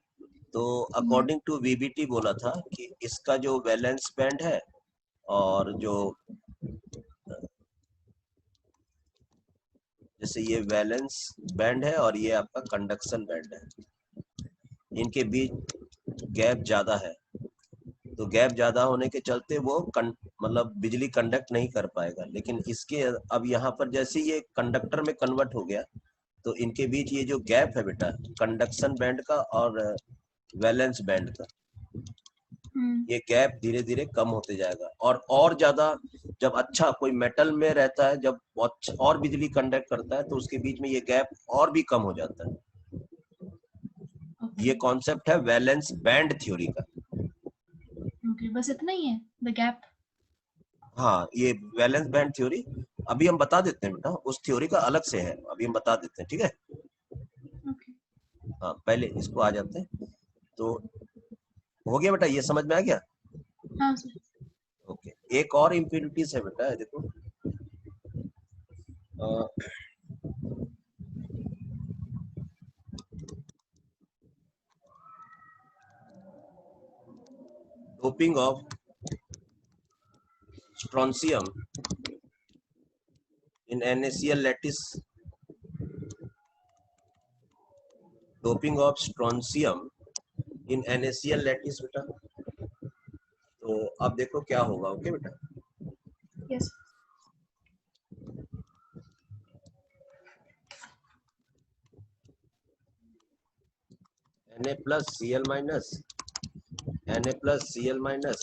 तो अकॉर्डिंग टू वीबीटी बोला था कि इसका जो वैलेंस बैंड है और जो जैसे ये वैलेंस बैंड है और ये आपका कंडक्शन बैंड है, इनके बीच गैप ज्यादा है। तो गैप ज्यादा होने के चलते वो मतलब बिजली कंडक्ट नहीं कर पाएगा। लेकिन इसके अब यहाँ पर जैसे ये कंडक्टर में कन्वर्ट हो गया, तो इनके बीच ये जो गैप है बेटा, कंडक्शन बैंड का और वैलेंस बैंड का, ये गैप धीरे धीरे कम होते जाएगा। और ज्यादा जब अच्छा कोई मेटल में रहता है, जब और बिजली कंडक्ट करता है, तो उसके बीच में ये गैप और भी कम हो जाता है। ये कॉन्सेप्ट है वैलेंस बैंड थ्योरी का। Okay, बस इतना ही है, the gap. हाँ, ये वैलेंस बैंड थ्योरी अभी हम बता देते हैं बेटा, उस थ्योरी का अलग से है, अभी हम बता देते हैं, ठीक है? Okay. हाँ, पहले इसको आ जाते हैं। तो हो गया बेटा, ये समझ में आ गया? हाँ सर. ओके, एक और इम्प्यूरिटीज है बेटा, देखो doping of strontium in NaCl lattice, doping of strontium in NaCl lattice बेटा। तो अब देखो क्या होगा। ओके बेटा, Yes. Na plus Cl minus, Na plus Cl minus,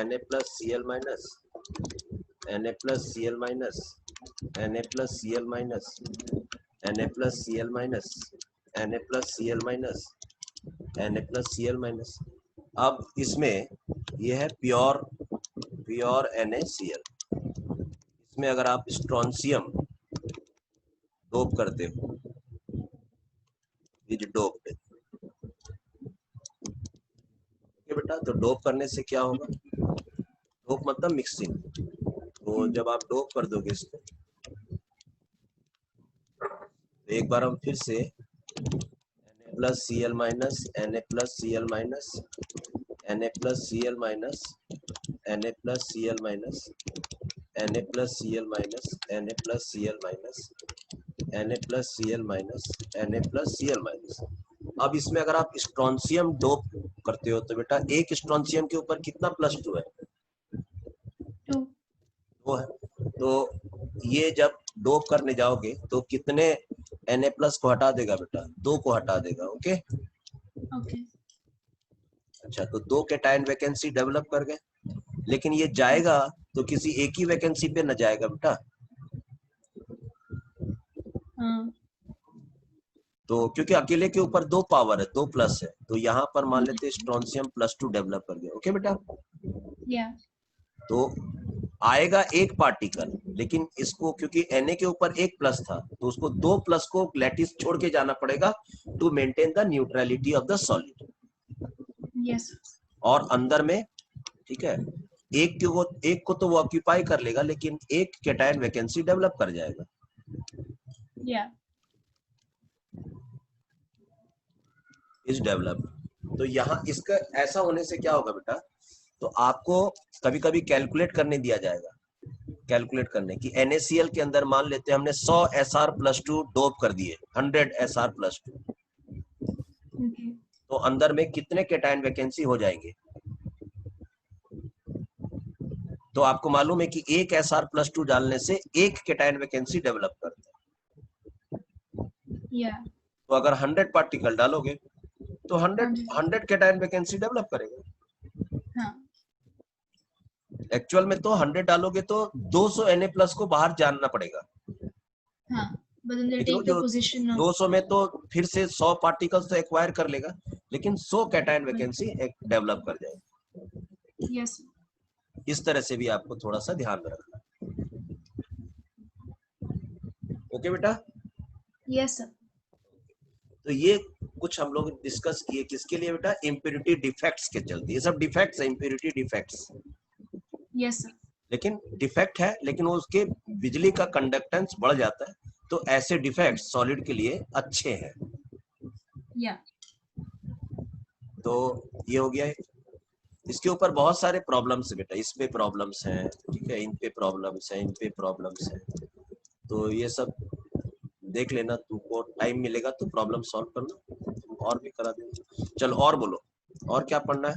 Na plus Cl minus, Na plus Cl minus, Na plus Cl minus, Na plus Cl minus, Na plus Cl minus, Na plus Cl minus। अब इसमें ये है pure NaCl। इसमें अगर आप strontium dope करते हो, ये जो डोप है बेटा, तो डोप करने से क्या होगा? डोप मतलब मिक्सिंग। तो जब आप डोप कर दोगे इसको, तो एक बार हम फिर से Na plus Cl minus, Na plus Cl minus, Na plus Cl minus, Na plus Cl minus, Na plus Cl minus, Na plus Cl minus, Na plus Cl minus, Na plus Cl minus। अब इसमें अगर आप strontium dope करते हो तो बेटा एक strontium के ऊपर कितना +2 है? 2 है। तो ये जब डोप करने जाओगे तो कितने Na प्लस को हटा देगा बेटा? 2 को हटा देगा। ओके ओके अच्छा, तो 2 कैटायन वैकेंसी डेवलप कर गए, लेकिन ये जाएगा तो किसी एक ही वैकेंसी पे न जाएगा बेटा। हाँ तो क्योंकि अकेले के ऊपर 2 पावर है, 2 प्लस है, तो यहाँ पर मान लेते स्ट्रोंशियम +2 डेवलप कर गया। ओके बेटा, या तो आएगा एक पार्टिकल, लेकिन इसको क्योंकि Na के ऊपर 1 प्लस था तो उसको 2 प्लस को लैटिस छोड़ के जाना पड़ेगा to maintain the neutrality of the solid. Yes और अंदर में ठीक है, एक को तो वो ऑक्यूपाई कर लेगा, लेकिन एक कैटायन वैकेंसी डेवलप कर जाएगा। या इस डेवलप, तो यहाँ इसका ऐसा होने से क्या होगा बेटा? तो आपको कभी कभी कैलकुलेट करने दिया जाएगा, कैलकुलेट करने की NaCl के अंदर मान लेते हैं हमने 100 Sr+2 डोप कर दिए, 100 Sr+2, ओके तो अंदर में कितने कैटायन वैकेंसी हो जाएंगे? तो आपको मालूम है कि एक Sr+2 डालने से एक कैटायन वैकेंसी डेवलप करता है। या तो अगर 100 पार्टिकल डालोगे तो 100 कैटायन वैकेंसी डेवलप करेगा। हाँ एक्चुअल में तो 100 डालोगे तो 200 Na+ को बाहर जानना पड़ेगा, हाँ but then they लेकिन take the जो position of 200 में तो फिर से 100 पार्टिकल्स तो एक्वायर कर लेगा, लेकिन 100 कैटायन वैकेंसी डेवलप कर जाएगा। यस इस तरह से भी आपको थोड़ा सा ध्यान में रखना। ओके बेटा, यस सर तो ये कुछ हम लोग डिस्कस किए किसके लिए बेटा? इम्प्योरिटी डिफेक्ट्स के चलते। ये सब डिफेक्ट्स है, इम्प्योरिटी डिफेक्ट्स, यस सर लेकिन डिफेक्ट है, लेकिन वो उसके बिजली का कंडक्टेंस बढ़ जाता है, तो ऐसे डिफेक्ट्स सॉलिड के लिए अच्छे हैं। या तो ये हो गया है। इसके ऊपर बहुत सारे प्रॉब्लम्स है बेटा, इस पे प्रॉब्लम्स हैं, ठीक है, इन पे प्रॉब्लम्स हैं, इन पे प्रॉब्लम्स हैं, तो ये सब देख लेना, तुमको टाइम मिलेगा तो प्रॉब्लम सॉल्व करना, और भी करा देंगे। चलो और बोलो, और क्या पढ़ना है?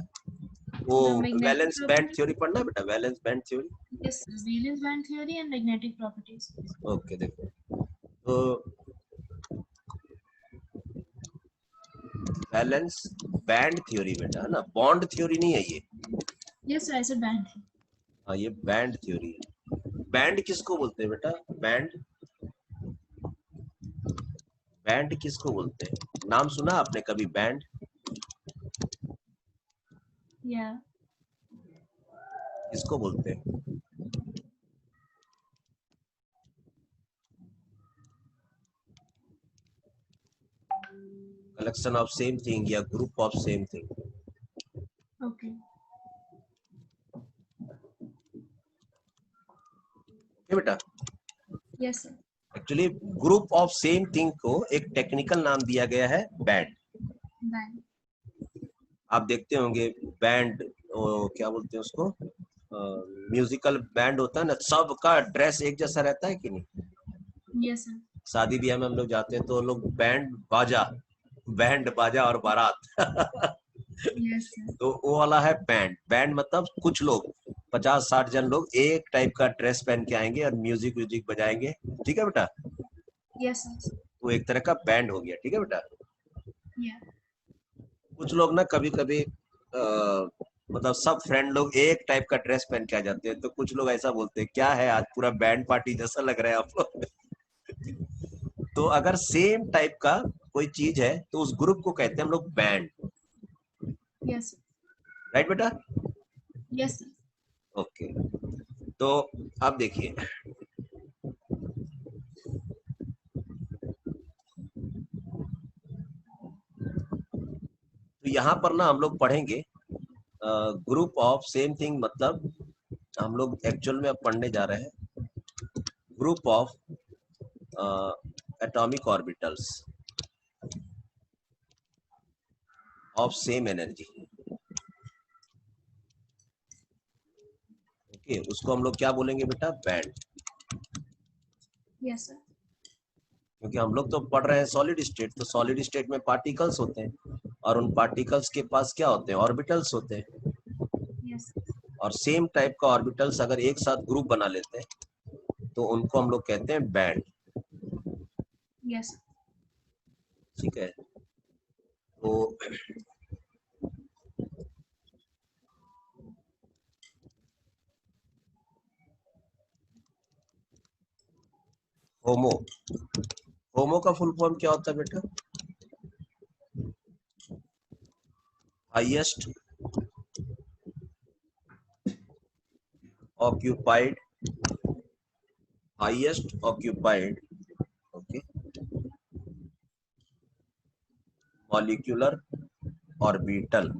वो The magnetic valence band properties? Theory पढ़ना है बेटा, valence band theory. Yes, sir. Valence band theory and magnetic properties. Okay देखो, तो वैलेंस बैंड थ्योरी बेटा है ना, बॉन्ड थ्योरी नहीं है ये। Yes, sir. I said band. हाँ, ये बैंड थ्योरी है। बैंड किसको बोलते हैं बेटा? बैंड किसको बोलते हैं? नाम सुना आपने कभी बैंड? Yeah. किसको बोलते हैं? कलेक्शन ऑफ सेम थिंग या group of same thing. Okay. Okay बेटा, Yes, sir. Actually group of same thing को एक टेक्निकल नाम दिया गया है बैंड। Band. आप देखते होंगे बैंड, क्या बोलते हैं उसको, म्यूजिकल बैंड होता है ना, सबका ड्रेस एक जैसा रहता है कि नहीं? Yes, sir. शादी ब्याह में हम लोग जाते हैं तो लोग बैंड बाजा और बारात Yes, sir. तो वो वाला है बैंड। बैंड मतलब कुछ लोग 50-60 जन लोग एक टाइप का ड्रेस पहन के आएंगे और म्यूजिक व्यूजिक बजाएंगे, ठीक है बेटा? Yes, sir. वो एक तरह का बैंड हो गया, ठीक है बेटा? Yeah. कुछ लोग ना कभी कभी मतलब सब फ्रेंड लोग एक टाइप का ड्रेस पहन के आ जाते हैं, तो कुछ लोग ऐसा बोलते हैं क्या है आज पूरा बैंड पार्टी जैसा लग रहा है आप लोग। तो अगर सेम टाइप का कोई चीज है तो उस ग्रुप को कहते हैं हम लोग बैंड। Yes, sir. राइट बेटा? Yes, sir. ओके, तो अब देखिए, तो यहाँ पर ना हम लोग पढ़ेंगे ग्रुप ऑफ सेम थिंग, मतलब हम लोग एक्चुअल में अब पढ़ने जा रहे हैं group of atomic orbitals of same energy. Okay, उसको हम लोग क्या बोलेंगे बेटा? बैंड। Yes, sir. क्योंकि हम लोग तो पढ़ रहे हैं सॉलिड स्टेट, तो सॉलिड स्टेट में पार्टिकल्स होते हैं और उन पार्टिकल्स के पास क्या होते हैं? ऑर्बिटल्स होते हैं। Yes, sir. और सेम टाइप का ऑर्बिटल्स अगर एक साथ ग्रुप बना लेते हैं तो उनको हम लोग कहते हैं बैंड। Yes, sir. ठीक है, तो होमो, होमो का फुल फॉर्म क्या होता है बेटा? Highest occupied, highest occupied, okay, molecular orbital,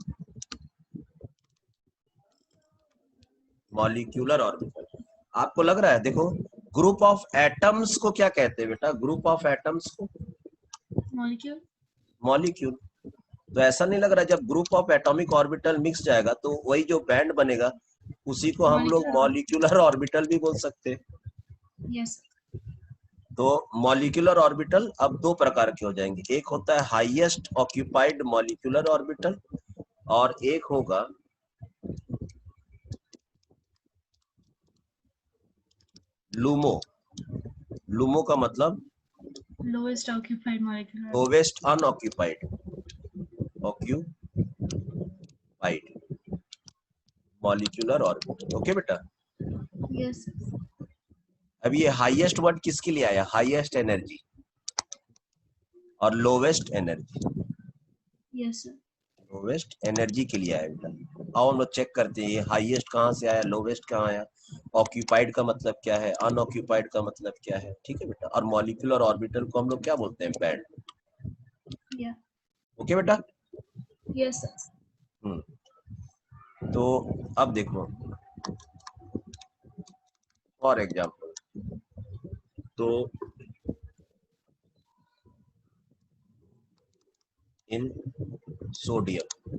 molecular orbital. आपको लग रहा है, देखो ग्रुप ऑफ एटम्स को क्या कहते हैं बेटा? ग्रुप ऑफ एटम्स को Molecule. मॉलिक्यूल। तो ऐसा नहीं लग रहा है जब group of atomic orbital mix जाएगा तो वही जो बैंड बनेगा उसी को हम लोग Molecular. मॉलिक्यूलर ऑर्बिटल भी बोल सकते हैं। Yes, sir. तो मॉलिक्यूलर ऑर्बिटल अब दो प्रकार के हो जाएंगे, एक होता है हाईएस्ट ऑक्यूपाइड मॉलिक्यूलर ऑर्बिटल और एक होगा लूमो। लूमो का मतलब Lowest occupied molecular. Lowest unoccupied, occupied molecular orbital. Okay बेटा? Yes, sir. अब ये हाईएस्ट वर्ड किसके लिए आया? हाईएस्ट एनर्जी और lowest energy. Yes, sir. Lowest energy के लिए आया बेटा। आओ हम लोग चेक करते हैं ये हाईएस्ट कहाँ से आया, लोवेस्ट कहाँ आया, ऑक्यूपाइड का मतलब क्या है, अनऑक्यूपाइड का मतलब क्या है। ठीक है बेटा? और मॉलिक्यूलर ऑर्बिटल को हम लोग क्या बोलते हैं? बैंड। Yeah. ओके बेटा? Yes, sir. तो अब देखो फॉर एग्जाम्पल, तो इन sodium,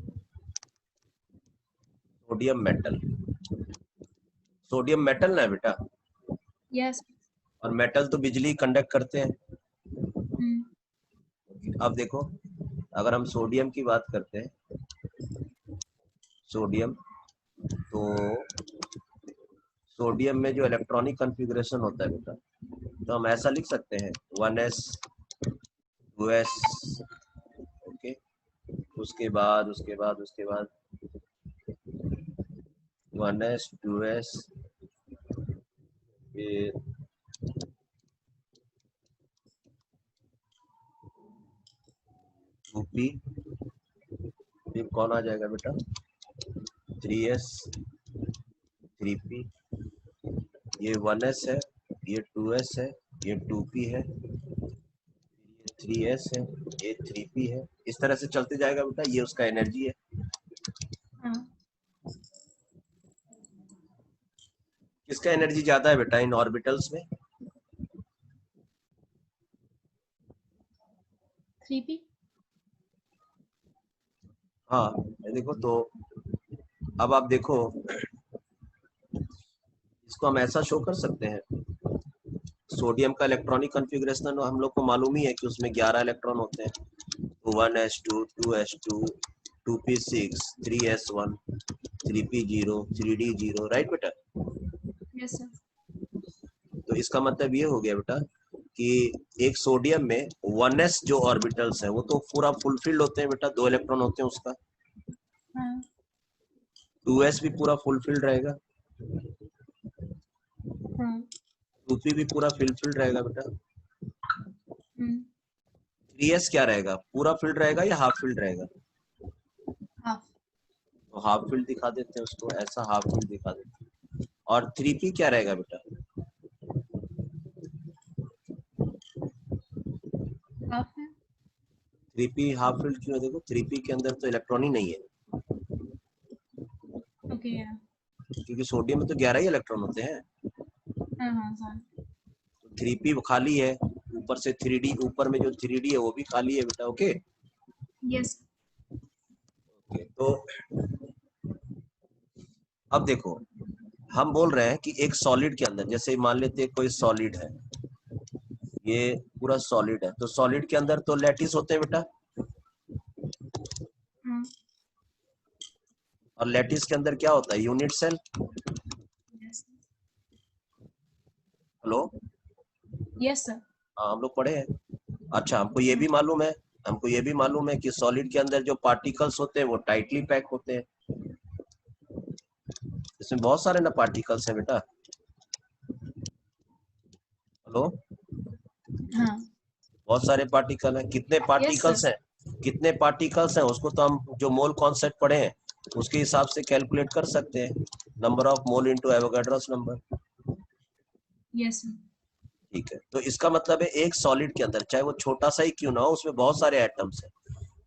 sodium metal, sodium metal ना है बेटा, Yes. और मेटल तो बिजली कंडक्ट करते हैं। Hmm. अब देखो अगर हम सोडियम की बात करते हैं, सोडियम, तो सोडियम में जो इलेक्ट्रॉनिक कॉन्फ़िगरेशन होता है बेटा, तो हम ऐसा लिख सकते हैं 1s 2s, ओके, उसके बाद 1s 2s, फिर 2p, फिर कौन आ जाएगा बेटा? 3s 3p, ये 1s है, ये 2s है, ये 2p है, ये 3s है, ये 3p है। इस तरह से चलते जाएगा बेटा, ये उसका एनर्जी है। किसका एनर्जी ज्यादा है बेटा इन ऑर्बिटल्स में? 3p. हाँ, ये देखो, तो अब आप देखो इसको हम ऐसा शो कर सकते हैं, सोडियम का इलेक्ट्रॉनिक कॉन्फ़िगरेशन हम लोग को मालूम ही है कि उसमें 11 इलेक्ट्रॉन होते हैं, 1s2 2s2 2p6 3s1 3p0 3d0, right बेटा? Yes, sir. तो इसका मतलब ये हो गया बेटा कि एक सोडियम में 1s जो ऑर्बिटल्स है वो तो पूरा फुलफिल्ड होते हैं बेटा, 2 इलेक्ट्रॉन होते हैं उसका। हाँ 2s भी पूरा फुलफिल्ड रहेगा, हाँ 2p भी पूरा फुलफिल्ड रहेगा बेटा। 3s क्या रहेगा, पूरा फिल्ड रहेगा या हाफ फिल्ड रहेगा? हाफ तो हाफ फील्ड दिखा देते हैं उसको, ऐसा हाफ फील्ड दिखा देते हैं। और 3p क्या रहेगा बेटा? हाफ है 3p हाफ फील्ड क्यों है? देखो 3p के अंदर तो इलेक्ट्रॉन ही नहीं है, ओके या क्योंकि सोडियम में तो 11 ही इलेक्ट्रॉन होते हैं। हाँ हाँ सॉरी 3p खाली है, ऊपर से 3d, ऊपर में जो 3d है वो भी खाली है बेटा। ओके यस तो अब देखो, हम बोल रहे हैं कि एक सॉलिड के अंदर, जैसे मान लेते हैं कोई सॉलिड है, ये पूरा सॉलिड है, तो सॉलिड के अंदर तो लैटिस होते हैं बेटा, हाँ और लैटिस के अंदर क्या होता है? Unit cell. Yes hello, yes sir हाँ हम लोग पढ़े हैं। अच्छा, हमको ये भी मालूम है, हमको ये भी मालूम है कि सॉलिड के अंदर जो पार्टिकल्स होते हैं वो टाइटली पैक होते हैं। इसमें बहुत सारे ना पार्टिकल्स हैं बेटा। हेलो, हाँ बहुत सारे पार्टिकल हैं। कितने यस पार्टिकल्स सर हैं, कितने पार्टिकल्स हैं उसको तो हम जो मोल कॉन्सेप्ट पढ़े हैं उसके हिसाब से कैलकुलेट कर सकते हैं, number of mole into Avogadro's number. Yes sir ठीक है, तो इसका मतलब है एक सॉलिड के अंदर चाहे वो छोटा सा ही क्यों ना हो, उसमें बहुत सारे एटम्स हैं।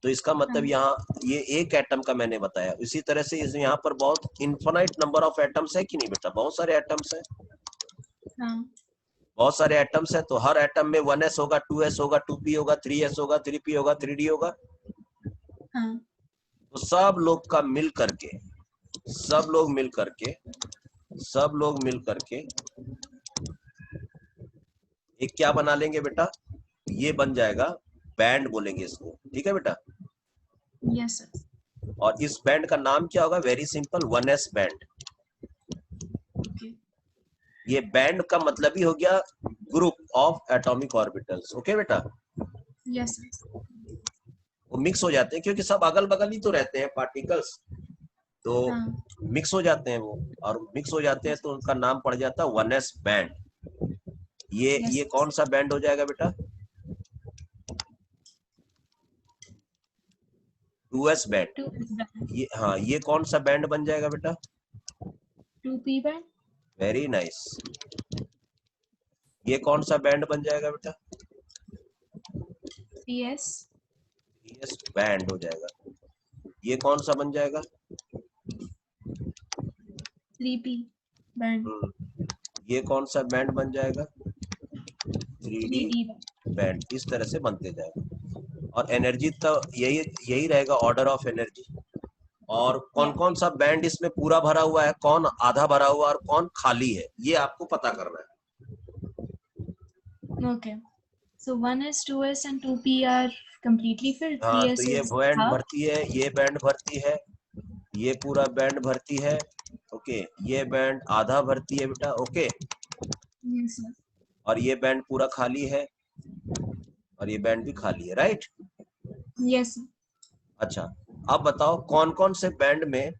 तो इसका हाँ मतलब यहाँ ये एक एटम का मैंने बताया, इसी तरह से यहाँ पर बहुत इन्फिनाइट नंबर ऑफ एटम्स है कि नहीं बेटा? बहुत सारे एटम्स हैं, हाँ बहुत सारे एटम्स हैं। तो हर एटम में 1s होगा, 2s होगा, 2p होगा, 3s होगा, 3p होगा, 3d होगा। हाँ तो सब लोग का मिल करके, सब लोग मिल करके, सब लोग मिल करके एक क्या बना लेंगे बेटा? ये बन जाएगा बैंड बोलेंगे इसको, ठीक है बेटा? यस सर और इस बैंड का नाम क्या होगा? Very simple, 1s band. Okay ये बैंड का मतलब ही हो गया group of atomic orbitals. Okay बेटा, यस सर वो मिक्स हो जाते हैं क्योंकि सब अगल बगल ही तो रहते हैं पार्टिकल्स, तो हाँ मिक्स हो जाते हैं वो, और मिक्स हो जाते हैं तो उनका नाम पड़ जाता है 1s बैंड। ये यस कौन सा बैंड हो जाएगा बेटा? 2s band. 2 बैंड ये हाँ, ये कौन सा बैंड बन जाएगा बेटा? 2p band very nice. ये कौन सा बैंड बन जाएगा बेटा? 3s ps बैंड हो जाएगा। ये कौन सा बन जाएगा? 3p बैंड ये कौन सा बैंड बन जाएगा? 3d 3d band band. इस तरह से बनते जाएगा, और एनर्जी तो यही यही रहेगा, ऑर्डर ऑफ एनर्जी। और कौन या कौन सा बैंड इसमें पूरा भरा हुआ है, कौन आधा भरा हुआ है और कौन खाली है, ये आपको पता करना है। okay so 1s 2s and 2p are completely filled हाँ, तो 3s ये is बैंड half भरती है, ये बैंड भरती है, ये पूरा बैंड भरती है। ओके, ये बैंड आधा भरती है बेटा। ओके, yes sir और ये बैंड पूरा खाली है, और ये बैंड भी खाली है, राइट? yes sir अच्छा, अब बताओ कौन कौन से बैंड में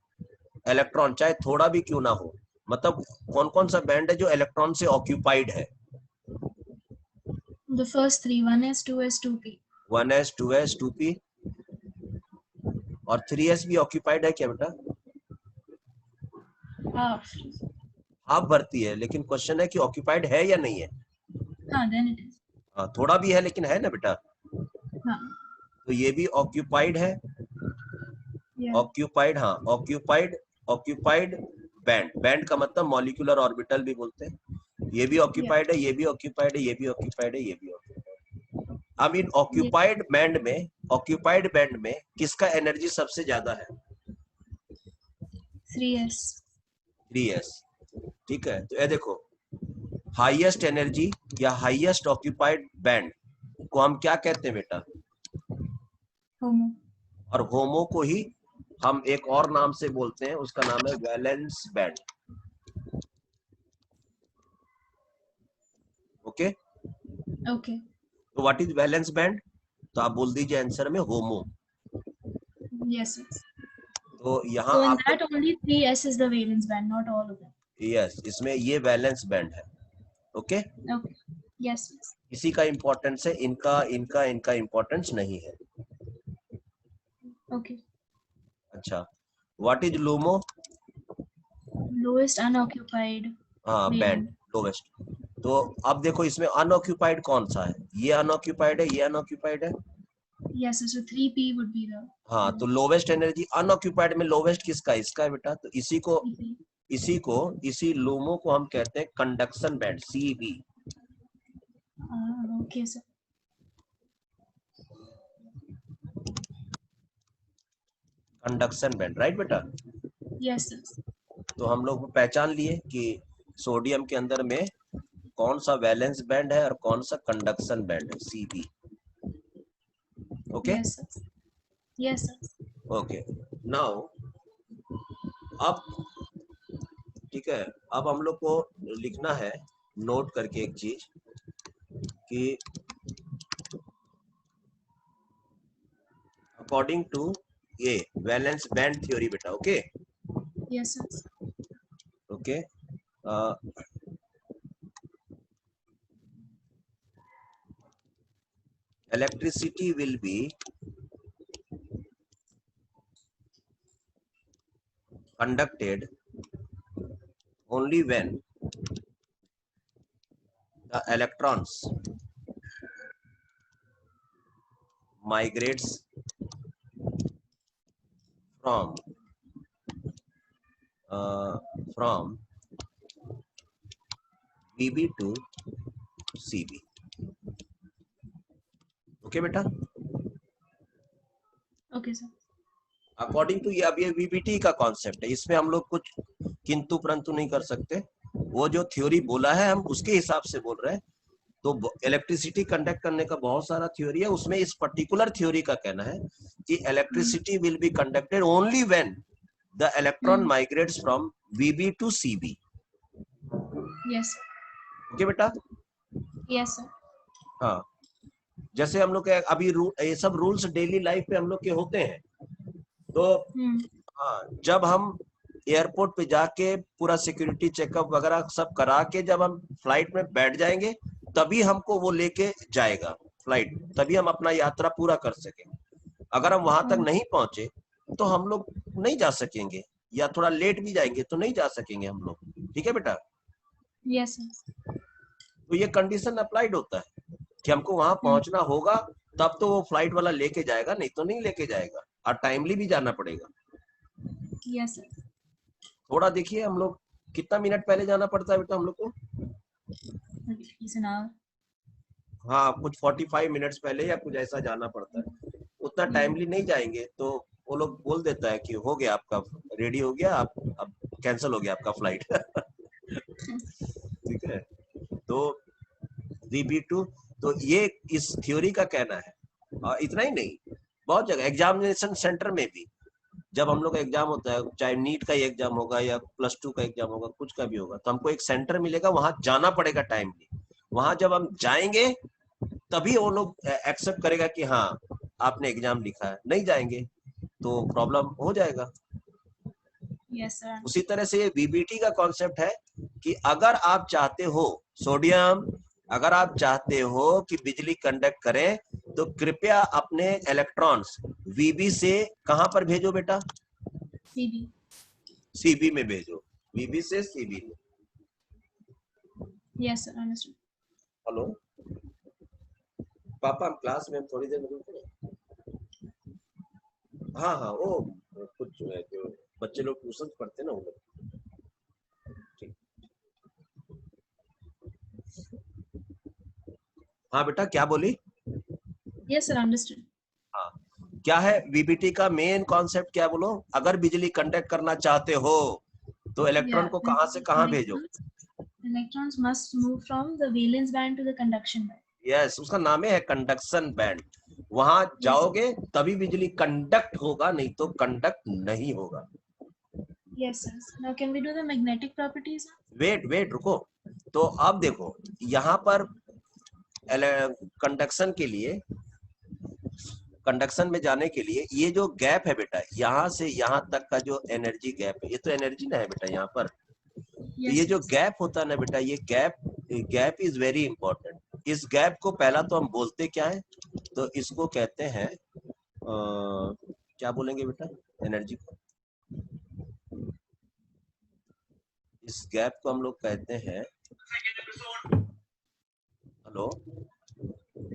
इलेक्ट्रॉन चाहे थोड़ा भी क्यों ना हो, मतलब कौन कौन सा बैंड है जो इलेक्ट्रॉन से ऑक्यूपाइड है? the first three 1s 2s 2p 1s 2s 2p, और 3s भी ऑक्यूपाइड है क्या बेटा? half हाफ भरती है, लेकिन क्वेश्चन है कि ऑक्यूपाइड है या नहीं है। हाँ then it is हाँ, थोड़ा भी है लेकिन है ना बेटा, हाँ तो ये भी ऑक्यूपाइड है। yeah ऑक्यूपाइड, हाँ ऑक्यूपाइड, ऑक्यूपाइड बैंड। बैंड का मतलब मॉलिक्यूलर ऑर्बिटल भी बोलते हैं। ये भी yeah ऑक्यूपाइड है, ये भी ऑक्यूपाइड है, ये भी ऑक्यूपाइड है, ये भी ऑक्यूपाइड। अब इन yeah ऑक्यूपाइड बैंड में, ऑक्यूपाइड बैंड में किसका एनर्जी सबसे ज्यादा है? 3s 3s। ठीक है, तो ये देखो, हाईएस्ट एनर्जी या हाईएस्ट ऑक्यूपाइड बैंड को हम क्या कहते हैं बेटा? homo और होमो को ही हम एक और नाम से बोलते हैं, उसका नाम है वैलेंस बैंड। Okay, Okay. तो व्हाट इज वैलेंस बैंड? तो आप बोल दीजिए आंसर में होमो। Yes, yes. तो यहाँ So in आपको that only 3s is the valence band, not all of them. Yes, इसमें ये वैलेंस बैंड है। Okay, Okay. Yes, yes. इसी का इंपॉर्टेंस है, इनका इनका इनका इंपॉर्टेंस नहीं है। Okay. अच्छा, what is LUMO? Lowest unoccupied हाँ, बैंड valence. लोवेस्ट। तो अब देखो इसमें अनऑक्यूपाइड कौन सा है? ये अनऑक्यूपाइड है, ये अनऑक्यूपाइड है। Yes, so 3p would be the हाँ, तो लोवेस्ट एनर्जी अनऑक्यूपाइड में लोवेस्ट किसका? इसका है बेटा। तो CP. इसी लूमो को हम कहते हैं conduction band, CB. Okay, sir. Conduction band, right बेटा? Yes, sir. तो हम लोग पहचान लिए कि सोडियम के अंदर में कौन सा वैलेंस बैंड है और कौन सा कंडक्शन बैंड है, CB. Okay Yes, sir. Yes, sir. Okay, now अब ठीक है, अब हम लोग को लिखना है नोट करके एक चीज कि अकॉर्डिंग टू ये वैलेंस बैंड थ्योरी बेटा। Okay Yes, sir. Okay, electricity will be conducted only when the electrons migrates from from VB to CB। Okay बेटा, Okay, sir. अकॉर्डिंग टू ये, अब ये VBT का कॉन्सेप्ट है, इसमें हम लोग कुछ किंतु परंतु नहीं कर सकते। वो जो थ्योरी बोला है हम उसके हिसाब से बोल रहे हैं। तो इलेक्ट्रिसिटी कंडक्ट करने का बहुत सारा थ्योरी है, उसमें इस पर्टिकुलर थ्योरी का कहना है कि electricity will be conducted only when the electron migrates from VB to CB। Yes, sir. Okay बेटा? Yes, sir. हाँ, जैसे हम लोग के अभी ये सब रूल्स डेली लाइफ पे हम लोग के होते हैं। तो हाँ, जब हम एयरपोर्ट पे जाके पूरा सिक्योरिटी चेकअप वगैरह सब करा के जब हम फ्लाइट में बैठ जाएंगे तभी हमको वो लेके जाएगा फ्लाइट, तभी हम अपना यात्रा पूरा कर सके। अगर हम वहां तक नहीं पहुंचे तो हम लोग नहीं जा सकेंगे, या थोड़ा लेट भी जाएंगे तो नहीं जा सकेंगे हम लोग। ठीक है बेटा? Yes, sir. तो ये कंडीशन अप्लाइड होता है कि हमको वहां पहुंचना होगा तब तो वो फ्लाइट वाला लेके जाएगा, नहीं तो नहीं लेके जाएगा, और टाइमली भी जाना पड़ेगा। Yes, sir. थोड़ा देखिए हम लोग कितना मिनट पहले जाना पड़ता है बेटा हम लोग को? At least an hour. हाँ, कुछ 45 मिनट्स पहले या कुछ ऐसा जाना पड़ता है। उतना टाइमली नहीं जाएंगे तो वो लोग बोल देता है कि हो गया आपका, रेडी हो गया, आप अब कैंसिल हो गया आपका फ्लाइट। ठीक है, तो VB2, तो ये इस थ्योरी का कहना है। और इतना ही नहीं, बहुत जगह एग्जामिनेशन सेंटर में भी जब हम लोग का एग्जाम होता है, चाहे नीट का ही एग्जाम होगा या +2 का एग्जाम होगा, कुछ का भी होगा, तो हमको एक सेंटर मिलेगा, वहां जाना पड़ेगा टाइमली। वहां जब हम जाएंगे तभी वो लोग एक्सेप्ट करेगा कि हाँ आपने एग्जाम लिखा है। नहीं जाएंगे तो प्रॉब्लम हो जाएगा। Yes, sir. उसी तरह से VBT का कॉन्सेप्ट है कि अगर आप चाहते हो सोडियम, अगर आप चाहते हो कि बिजली कंडक्ट करे तो कृपया अपने इलेक्ट्रॉन्स VB से कहां पर भेजो बेटा? CB. CB में भेजो, VB से CB में। Yes, sir. Understood. हेलो पापा, हम क्लास में थोड़ी देर में रुके। हाँ हाँ, वो कुछ जो बच्चे लोग ट्यूशन पढ़ते हैं ना, वो लोग। ठीक, हाँ बेटा क्या बोली? Yes, sir. Understood. हाँ, क्या है VBT का मेन कॉन्सेप्ट? क्या बोलो? अगर बिजली कंडक्ट करना चाहते हो तो इलेक्ट्रॉन Yeah. को कहां से कहां भेजो? Electrons must move from the valence band to the conduction band. Yes, उसका नाम है कंडक्शन बैंड। वहां जाओगे तभी बिजली कंडक्ट होगा, नहीं तो कंडक्ट नहीं होगा। Yes, sir. Now, can we do the magnetic properties? Wait रुको। तो अब देखो यहाँ पर कंडक्शन के लिए, कंडक्शन में जाने के लिए ये जो गैप है बेटा, यहाँ से यहाँ तक का जो एनर्जी गैप है, ये तो एनर्जी ना है बेटा यहाँ पर। तो ये Yes. जो गैप होता है ना बेटा, ये गैप इज वेरी इंपॉर्टेंट। इस गैप को पहला तो हम बोलते क्या है, तो इसको कहते हैं क्या बोलेंगे बेटा एनर्जी को, इस गैप को हम लोग कहते हैं, हेलो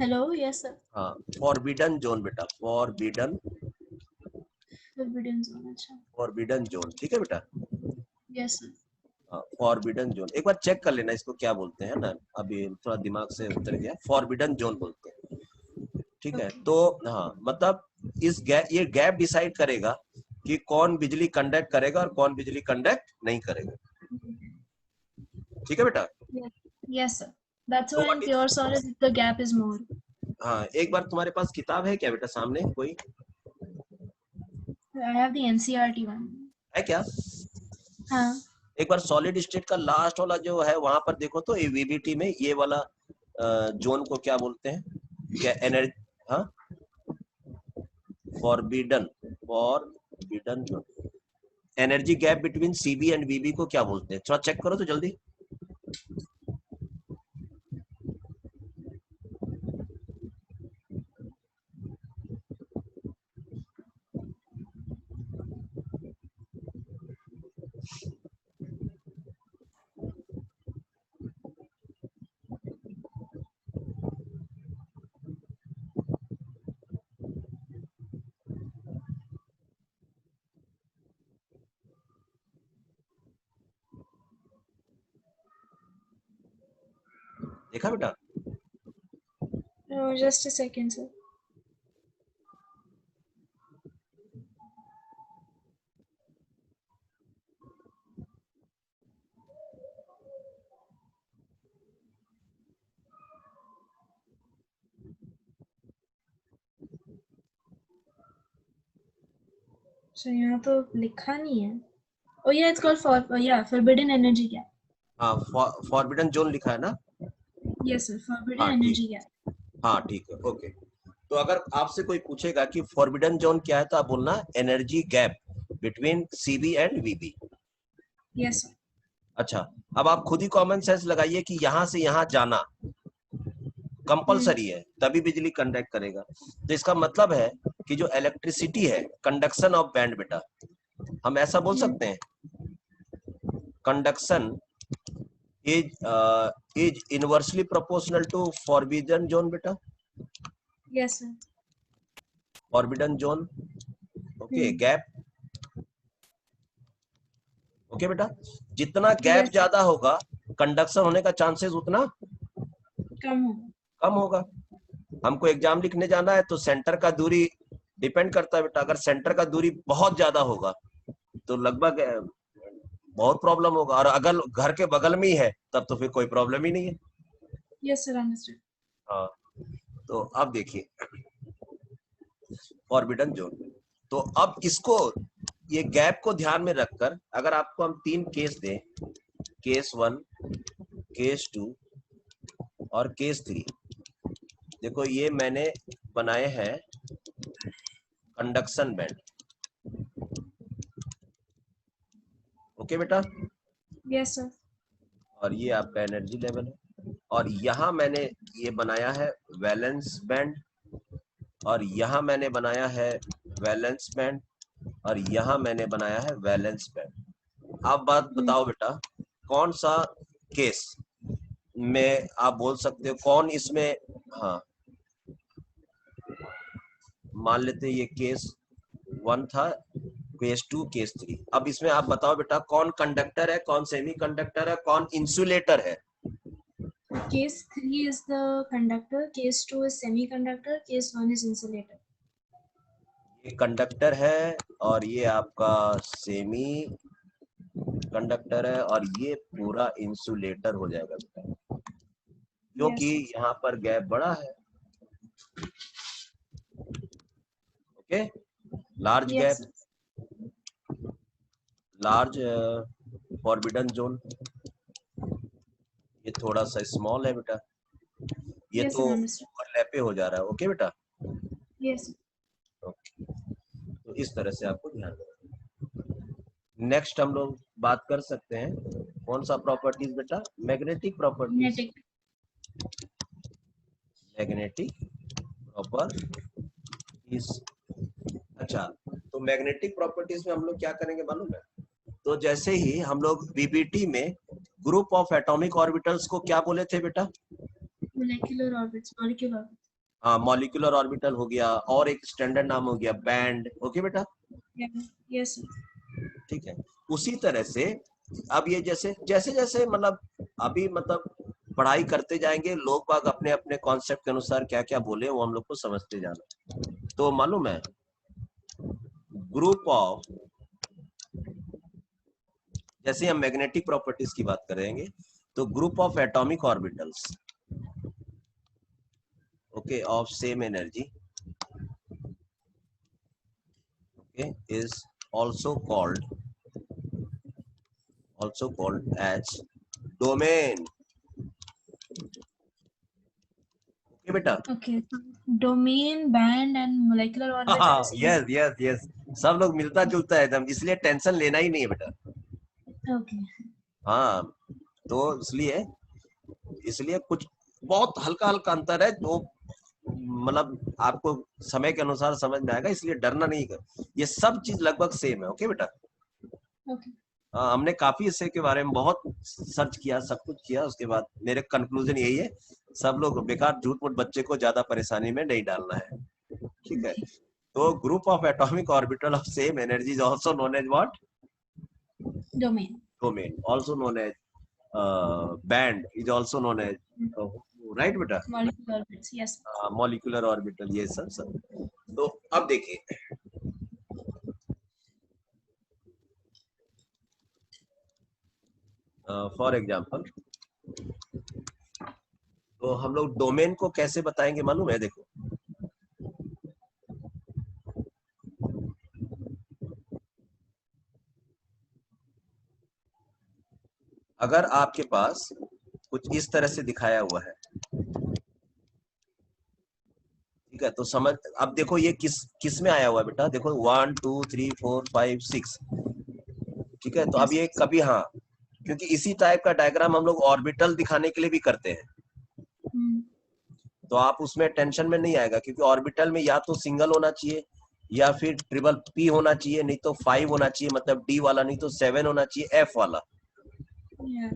Hello. Yes, sir. हाँ, फॉरबिडन जोन बेटा, फॉरबिडन Forbidden zone. अच्छा. फॉरबिडन जोन, ठीक है बेटा। Yes, sir. फॉरबिडन जोन एक बार चेक कर लेना इसको क्या बोलते हैं ना, अभी थोड़ा दिमाग से उतर गया, फॉरबिडन जोन बोलते हैं, ठीक है। Okay. तो हाँ मतलब ये गैप डिसाइड करेगा कि कौन बिजली कंडक्ट करेगा और कौन बिजली कंडक्ट नहीं करेगा, ठीक है बेटा। Yes. Yes, sir. That's तो why in pure solid the gap is more. हाँ, एक बार तुम्हारे पास किताब है क्या बेटा सामने कोई, I have the NCERT one. है क्या? हाँ. एक बार सॉलिड स्टेट का लास्ट वाला जो है वहां पर देखो तो वीबीटी में ये वाला जोन को क्या बोलते हैं, क्या एनर्जी, हाँ forbidden zone, energy gap between CB and VB को क्या बोलते हैं, थोड़ा चेक करो तो जल्दी। देखा बेटा? No, just a second, sir. So यहाँ तो लिखा नहीं है. Oh yeah, it's called forbidden energy gap. हाँ, फॉरबिडन जोन लिखा है ना? Yes, sir. Forbidden हाँ energy gap. हाँ ठीक है, ओके। तो अगर आपसे कोई पूछेगा कि फॉरबिडन जोन क्या है तो आप बोलना energy gap between CB and VB. Yes, sir. अच्छा, अब आप खुद ही कॉमन सेंस लगाइए कि यहाँ से यहाँ जाना कंपलसरी है तभी बिजली कंडक्ट करेगा। तो इसका मतलब है कि जो इलेक्ट्रिसिटी है, कंडक्शन ऑफ बैंड बेटा, हम ऐसा बोल सकते हैं conduction is inversely proportional to forbidden zone बेटा। Yes, sir. Forbidden zone, okay, gap, okay बेटा। जितना गैप Yes, ज्यादा होगा कंडक्शन होने का चांसेस उतना कम होगा. कम होगा। हमको एग्जाम लिखने जाना है तो सेंटर का दूरी डिपेंड करता है बेटा, अगर सेंटर का दूरी बहुत ज्यादा होगा तो लगभग बहुत प्रॉब्लम होगा, और अगर घर के बगल में ही है तब तो फिर कोई प्रॉब्लम ही नहीं है। Yes, sir. Understood. हाँ, तो अब देखिए फॉरबिडन जोन, तो अब इसको, ये गैप को ध्यान में रखकर अगर आपको हम 3 केस दें, केस 1, केस 2 और केस 3, देखो ये मैंने बनाए हैं कंडक्शन बैंड, ओके बेटा। Yes, sir. और ये आपका एनर्जी लेवल है, और यहाँ मैंने ये बनाया है वैलेंस बैंड, और यहाँ मैंने बनाया है वैलेंस बैंड, और यहाँ मैंने बनाया है वैलेंस बैंड। आप बात बताओ बेटा कौन सा केस में आप बोल सकते हो कौन इसमें, हाँ मान लेते ये केस 1 था, केस 2, केस 3। अब इसमें आप बताओ बेटा कौन कंडक्टर है, कौन सेमी कंडक्टर है, कौन इंसुलेटर है। Case 3 is the conductor, case 2 is semiconductor, case 1 is insulator. ये कंडक्टर है और ये आपका सेमी कंडक्टर है और ये पूरा इंसुलेटर हो जाएगा बेटा, क्योंकि Yes, यहाँ पर गैप बड़ा है, okay. Large yes, gap, sir. Large forbidden zone, ये थोड़ा सा स्मॉल है बेटा, ये Yes, तो sir, understood. ओवरलैप पे हो जा रहा है। ओके बेटा, Yes, sir. ओके, तो इस तरह से आपको ध्यान रखना। नेक्स्ट हम लोग बात कर सकते हैं कौन सा प्रॉपर्टीज बेटा, magnetic properties. Magnetic. Magnetic properties, अच्छा, तो मैग्नेटिक प्रॉपर्टीज में हम लोग क्या करेंगे मालूम है? तो जैसे ही हम लोग वीबीटी में ग्रुप ऑफ एटॉमिक ऑर्बिटल्स को क्या बोले थे बेटा? Molecular orbits. Molecular orbits. हाँ, मॉलिक्यूलर ऑर्बिटल हो गया, और एक स्टैंडर्ड नाम हो गया बैंड। ओके बेटा, Yeah. Yes, sir. ठीक है। उसी तरह से अब ये जैसे जैसे जैसे मतलब अभी मतलब पढ़ाई करते जाएंगे, लोग बाग अपने अपने कॉन्सेप्ट के अनुसार क्या क्या बोले वो हम लोग को समझते जाना। तो मालूम है ग्रुप ऑफ, जैसे हम मैग्नेटिक प्रॉपर्टीज की बात करेंगे तो group of atomic orbitals, okay, of same energy, okay, is also called as domain। Okay बेटा, Okay. Domain, band, and molecular orbits are the same. Yes yes yes, सब लोग मिलता जुलता है एकदम, इसलिए टेंशन लेना ही नहीं है बेटा। Okay. हाँ, तो इसलिए इसलिए कुछ बहुत हल्का हल्का अंतर है, तो मतलब आपको समय के अनुसार समझ में आएगा, इसलिए डरना नहीं कर, ये सब चीज लगभग सेम है। ओके बेटा, Okay. हमने काफी इससे के बारे में बहुत सर्च किया, सब कुछ किया, उसके बाद मेरे कंक्लूजन यही है, सब लोग बेकार झूठ मूठ बच्चे को ज्यादा परेशानी में नहीं डालना है, ठीक है। तो group of atomic orbital of same energy is also known as what? Domain. Domain, also known as band, is also known as, right बेटा, Molecular orbits. Yes. Molecular orbital, ये सब। तो अब देखिए फॉर एग्जांपल, तो हम लोग डोमेन को कैसे बताएंगे मालूम है? देखो, अगर आपके पास कुछ इस तरह से दिखाया हुआ है, ठीक है, तो समझ, अब देखो ये किस में आया हुआ है बेटा, देखो 1 2 3 4 5 6, ठीक है। तो अब Yes. ये कभी, हाँ, क्योंकि इसी टाइप का डायग्राम हम लोग ऑर्बिटल दिखाने के लिए भी करते हैं, Hmm. तो आप उसमें टेंशन में नहीं आएगा, क्योंकि ऑर्बिटल में या तो सिंगल होना चाहिए या फिर ट्रिपल पी होना चाहिए, नहीं तो 5 होना चाहिए, मतलब डी वाला, नहीं तो 7 होना चाहिए, एफ वाला। Yeah.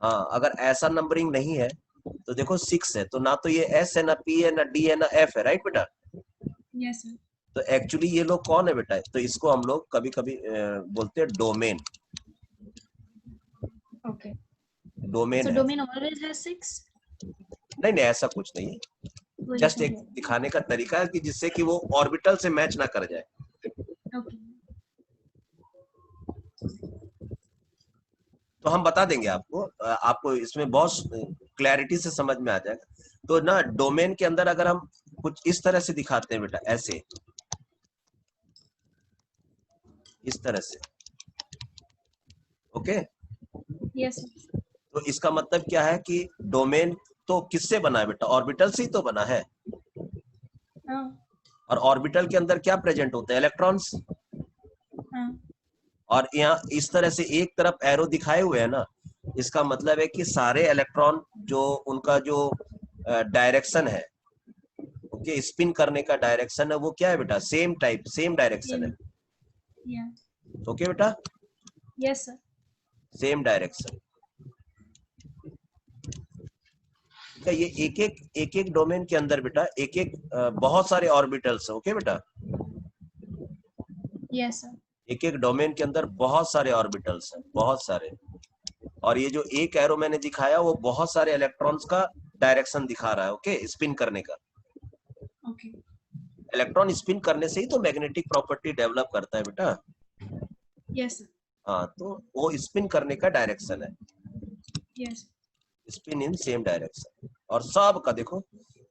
हाँ, अगर ऐसा नंबरिंग नहीं है तो देखो 6 है, तो ना तो ये एस है, ना पी है, ना डी है, ना एफ है, राइट बेटा। Yes, sir. तो एक्चुअली ये लोग कौन है बेटा? तो इसको हम लोग कभी कभी बोलते हैं डोमेन। Okay. डोमेन So है, domain always has 6. नहीं नहीं ऐसा कुछ नहीं है, वो जस्ट एक different है. दिखाने का तरीका है कि जिससे कि वो ऑर्बिटल से मैच ना कर जाए। Okay. तो हम बता देंगे आपको, आपको इसमें बहुत क्लैरिटी से समझ में आ जाएगा। तो ना डोमेन के अंदर अगर हम कुछ इस तरह से दिखाते हैं बेटा, ऐसे इस तरह से, ओके, Yes, sir. तो इसका मतलब क्या है कि डोमेन तो किससे बना है बेटा? ऑर्बिटल से ही तो बना है, हाँ. और ऑर्बिटल के अंदर क्या प्रेजेंट होते हैं? इलेक्ट्रॉन्स। हाँ. और यहाँ इस तरह से एक तरफ एरो दिखाए हुए है ना, इसका मतलब है कि सारे इलेक्ट्रॉन जो उनका जो डायरेक्शन है, ओके, स्पिन करने का डायरेक्शन है, वो क्या है बेटा? सेम टाइप, सेम डायरेक्शन है। Yeah. ओके बेटा, Yes, sir. Same direction. ये एक एक डोमेन के अंदर बेटा एक एक बहुत सारे ऑर्बिटल्स है। ओके बेटा, Yes, sir. एक एक डोमेन के अंदर बहुत सारे ऑर्बिटल्स हैं, बहुत सारे। और ये जो एक एरो मैंने दिखाया वो बहुत सारे इलेक्ट्रॉन्स का डायरेक्शन दिखा रहा है, ओके, स्पिन करने का। Okay. इलेक्ट्रॉन स्पिन करने से ही तो मैग्नेटिक प्रॉपर्टी डेवलप करता है बेटा। Yes, sir. हाँ, तो वो स्पिन करने का डायरेक्शन है, Yes. स्पिन इन सेम डायरेक्शन। और सब का देखो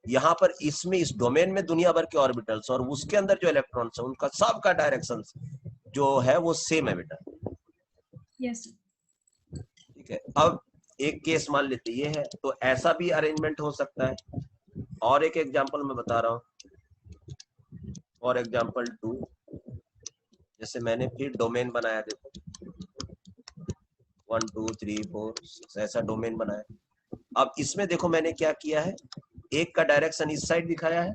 यहाँ पर, इसमें इस डोमेन में दुनिया भर के ऑर्बिटल्स और उसके अंदर जो इलेक्ट्रॉन्स है उनका सब का डायरेक्शन जो है वो सेम है बेटा। Yes, sir. ठीक है, अब एक केस मान लेते ये है, तो ऐसा भी अरेंजमेंट हो सकता है। और एक एग्जांपल मैं बता रहा हूँ, फॉर एग्जांपल 2, जैसे मैंने फिर डोमेन बनाया, देखो 1 2 3 4 6 ऐसा डोमेन बनाया। अब इसमें देखो मैंने क्या किया है, एक का डायरेक्शन इस साइड दिखाया है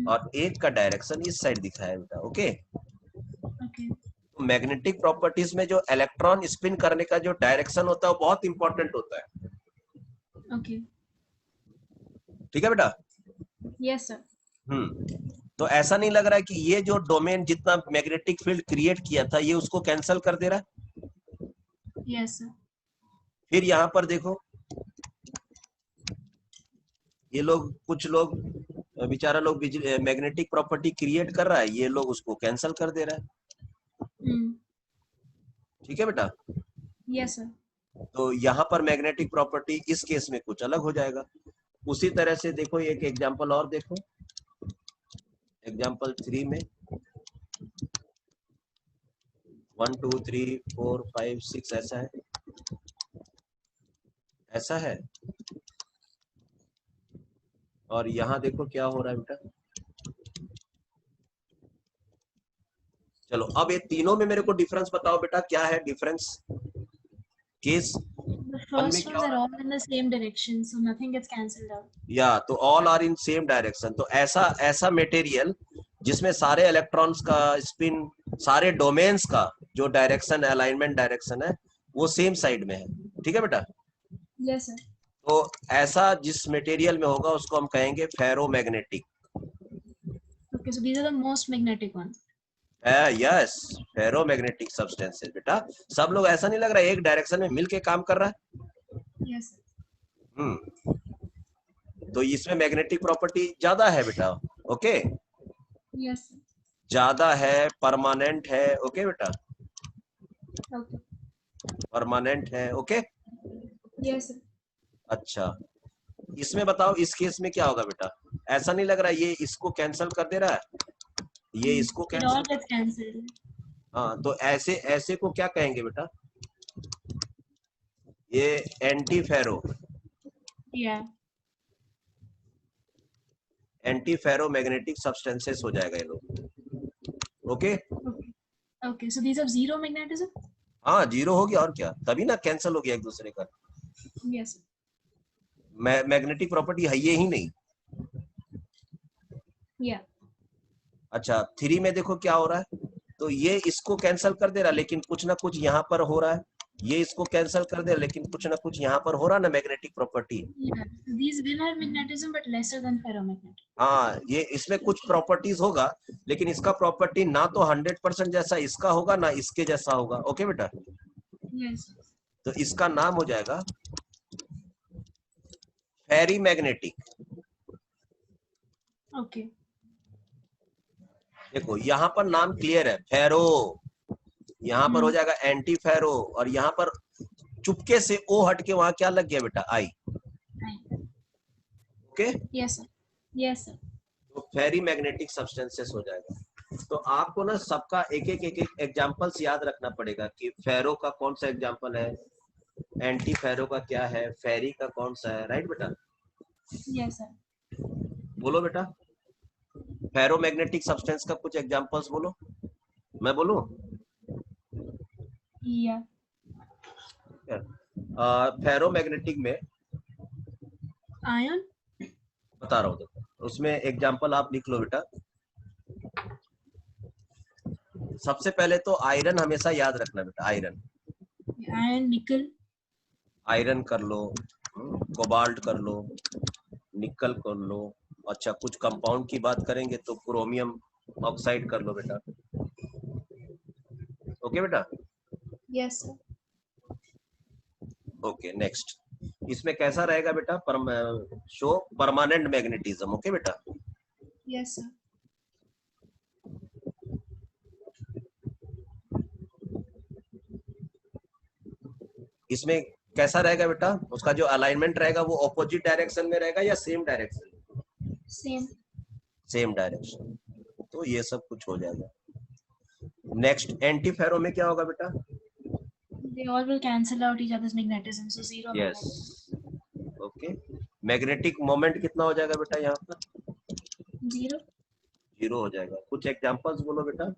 और एक का डायरेक्शन इस साइड दिखाया है बेटा। Okay, Okay. तो मैग्नेटिक प्रॉपर्टीज में जो इलेक्ट्रॉन स्पिन करने का जो डायरेक्शन होता है वो बहुत इंपॉर्टेंट होता है। Okay. ठीक है बेटा। Yes, sir. तो ऐसा नहीं लग रहा है कि ये जो डोमेन जितना मैग्नेटिक फील्ड क्रिएट किया था ये उसको कैंसिल कर दे रहा है। Yes, sir. फिर यहाँ पर देखो, ये लोग, कुछ लोग बेचारा लोग मैग्नेटिक प्रॉपर्टी क्रिएट कर रहा है, ये लोग उसको कैंसिल कर दे रहा है। ठीक है बेटा। Yes, sir. तो यहाँ पर मैग्नेटिक प्रॉपर्टी इस केस में कुछ अलग हो जाएगा। उसी तरह से देखो एक एग्जांपल और देखो, एग्जांपल 3 में 1 2 3 4 5 6 ऐसा है, ऐसा है। और यहाँ देखो क्या हो रहा है बेटा। चलो अब ये तीनों में मेरे को डिफरेंस बताओ बेटा, क्या है डिफरेंस। केस The वन में first क्या ones हो are रहा है, all in the same direction, so nothing gets cancelled out. या तो all are in same direction. तो ऐसा ऐसा मटेरियल जिसमें सारे इलेक्ट्रॉन्स का स्पिन, सारे डोमेन्स का जो डायरेक्शन अलाइनमेंट डायरेक्शन है वो सेम साइड में है। ठीक है बेटा। Yes, sir. तो ऐसा जिस मटेरियल में होगा उसको हम कहेंगे ferromagnetic. Okay, so these are the most magnetic ones. Yes, ferromagnetic substances बेटा। सब लोग, ऐसा नहीं लग रहा है एक डायरेक्शन में मिलके काम कर रहा है। Yes, sir. तो इसमें मैग्नेटिक प्रॉपर्टी ज्यादा है बेटा। Okay, Yes, sir. ज्यादा है, परमानेंट है। ओके बेटा, Okay. परमानेंट है। Okay, Yes, sir. अच्छा इसमें बताओ इस केस में क्या होगा बेटा। ऐसा नहीं लग रहा है ये इसको कैंसिल कर दे रहा है, ये इसको It cancel all gets cancelled. हाँ, तो ऐसे ऐसे को क्या कहेंगे बेटा, ये anti ferro, Yeah. Anti ferro magnetic substances हो जाएगा ये लोग। Okay, Okay. Okay, so these have zero magnetism? हाँ जीरो हो गया और क्या, तभी ना कैंसिल हो गया एक दूसरे का। Yes, sir. मैग्नेटिक प्रॉपर्टी है ये ही नहीं। Yeah. अच्छा 3 में देखो क्या हो रहा है, तो ये इसको कैंसिल कर दे रहा है लेकिन कुछ ना कुछ यहाँ पर हो रहा है, ये इसको कैंसिल कर दे रहा है लेकिन कुछ ना कुछ यहाँ पर हो रहा है ना magnetic property. Yeah. So these will have magnetism but lesser than ferromagnetic. हाँ, ये इसमें कुछ प्रॉपर्टीज होगा लेकिन इसका प्रॉपर्टी ना तो 100% जैसा इसका होगा ना इसके जैसा होगा। ओके बेटा, Yes. तो इसका नाम हो जाएगा फेरी मैग्नेटिक। Okay. देखो यहाँ पर नाम क्लियर है, फेरो, यहाँ पर हो जाएगा एंटी फेरो, और यहाँ पर चुपके से ओ हट के वहां क्या लग गया बेटा, आई। Okay, Yes, sir. Yes, sir. तो फेरी मैग्नेटिक सब्सटेंसेस हो जाएगा। तो आपको ना सबका एक एक एग्जांपल्स याद रखना पड़ेगा कि फेरो का कौन सा एग्जांपल है, एंटी फेरो का क्या है, फेरी का कौन सा है। राइट बेटा, Yes, sir. बोलो बेटा, फेरोमैग्नेटिक सब्सटेंस का कुछ एग्जांपल्स बोलो, मैं बोलूं। Yeah. फेरोमैग्नेटिक में Iron? बता रहा हूँ, देखो उसमें एग्जांपल आप लिख लो बेटा। सबसे पहले तो आयरन हमेशा याद रखना बेटा, आयरन, Iron, nickel. आयरन कर लो, कोबाल्ट कर लो, निकल कर लो। अच्छा कुछ कंपाउंड की बात करेंगे तो क्रोमियम ऑक्साइड कर लो बेटा। ओके बेटा, Yes, sir. ओके नेक्स्ट, इसमें कैसा रहेगा बेटा, शो परमानेंट मैग्नेटिज्म। ओके बेटा, Yes, sir. इसमें कैसा रहेगा बेटा, उसका जो अलाइनमेंट रहेगा वो ऑपोजिट डायरेक्शन में रहेगा या same direction, Same. Same direction. तो ये सब कुछ हो जाएगा। नेक्स्ट एंटी फेरो में क्या होगा बेटा, They all will cancel out each other's magnetism, so zero yes, magnetism. Okay. Magnetic moment कितना हो जाएगा बेटा यहाँ पर? Zero. 0 हो जाएगा। कुछ एग्जांपल्स बोलो बेटा।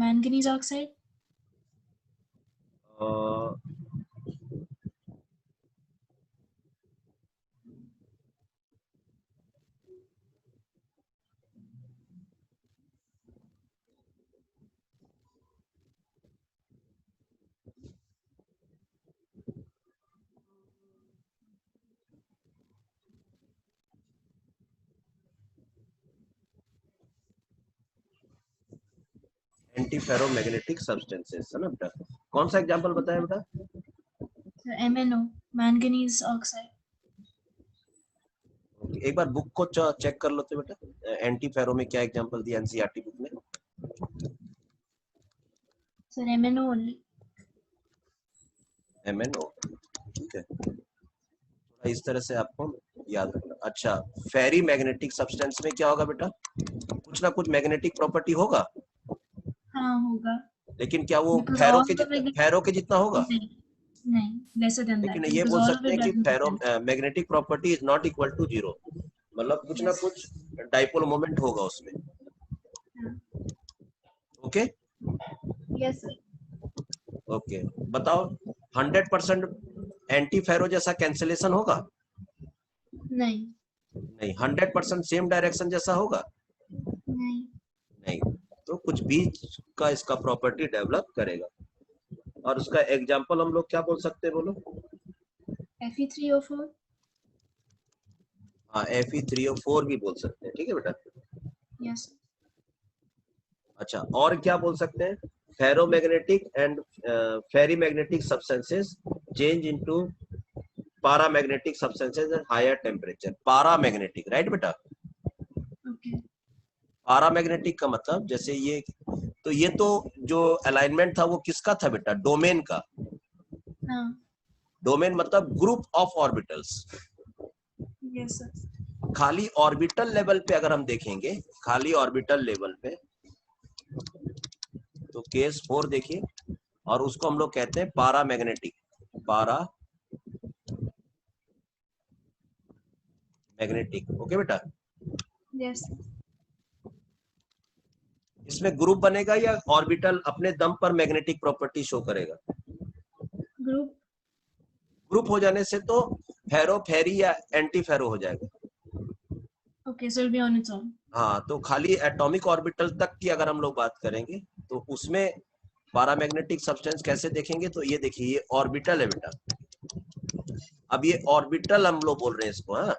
Manganese oxide. Anti ferromagnetic substances है ना बेटा। कौन सा एग्जांपल बताया बेटा? So MnO, manganese oxide. एक बार बुक को चेक कर लो तो बेटा, एंटी फेरो में क्या एग्जांपल दिया एनसीईआरटी बुक में? So MnO only. MnO, ठीक है। थोड़ा इस तरह से आपको याद रखना। अच्छा, फेरी मैग्नेटिक सब्सटेंस में क्या होगा बेटा? कुछ ना कुछ मैग्नेटिक प्रॉपर्टी होगा। हाँ होगा। लेकिन क्या वो Because फेरो all के the जितना, फेरो के जितना होगा? नहीं, lesser than लेकिन that. ये Because बोल all of सकते it हैं कि doesn't ferro cancel. Magnetic property is not equal to 0, मतलब कुछ ना कुछ डाइपोल मोमेंट होगा उसमें। Okay, Yes sir. ओके। बताओ 100% एंटी फेरो जैसा कैंसिलेशन होगा? नहीं। नहीं। 100% सेम डायरेक्शन जैसा होगा? नहीं। नहीं। तो कुछ बीच का इसका प्रॉपर्टी डेवलप करेगा। और उसका एग्जांपल हम लोग क्या बोल सकते हैं बोलो? Fe3O4. हाँ, Fe3O4 भी बोल सकते हैं, ठीक है बेटा। Yes. अच्छा, और क्या बोल सकते हैं? Ferromagnetic and ferrimagnetic substances change into paramagnetic substances at higher temperature. Paramagnetic, right बेटा? Okay. पैरामैग्नेटिक का मतलब जैसे ये, तो ये तो जो अलाइनमेंट था वो किसका था बेटा? डोमेन का। हाँ। डोमेन मतलब group of orbitals. Yes sir. खाली ऑर्बिटल लेवल पे अगर हम देखेंगे, खाली ऑर्बिटल लेवल पे, तो केस 4 देखिए, और उसको हम लोग कहते हैं पैरामैग्नेटिक। पैरा मैग्नेटिक, ओके बेटा। Yes. इसमें ग्रुप बनेगा या ऑर्बिटल अपने दम पर मैग्नेटिक प्रॉपर्टी शो करेगा? Group. ग्रुप हो जाने से तो फेरो फेरी या एंटी फेरो हो जाएगा। Okay, so it'll be on its own. हाँ, तो खाली एटॉमिक ऑर्बिटल तक की अगर हम लोग बात करेंगे तो उसमें पैरामैग्नेटिक सब्सटेंस कैसे देखेंगे? तो ये देखिए, ये ऑर्बिटल है बेटा। अब ये ऑर्बिटल हम लोग बोल रहे हैं इसको, हाँ।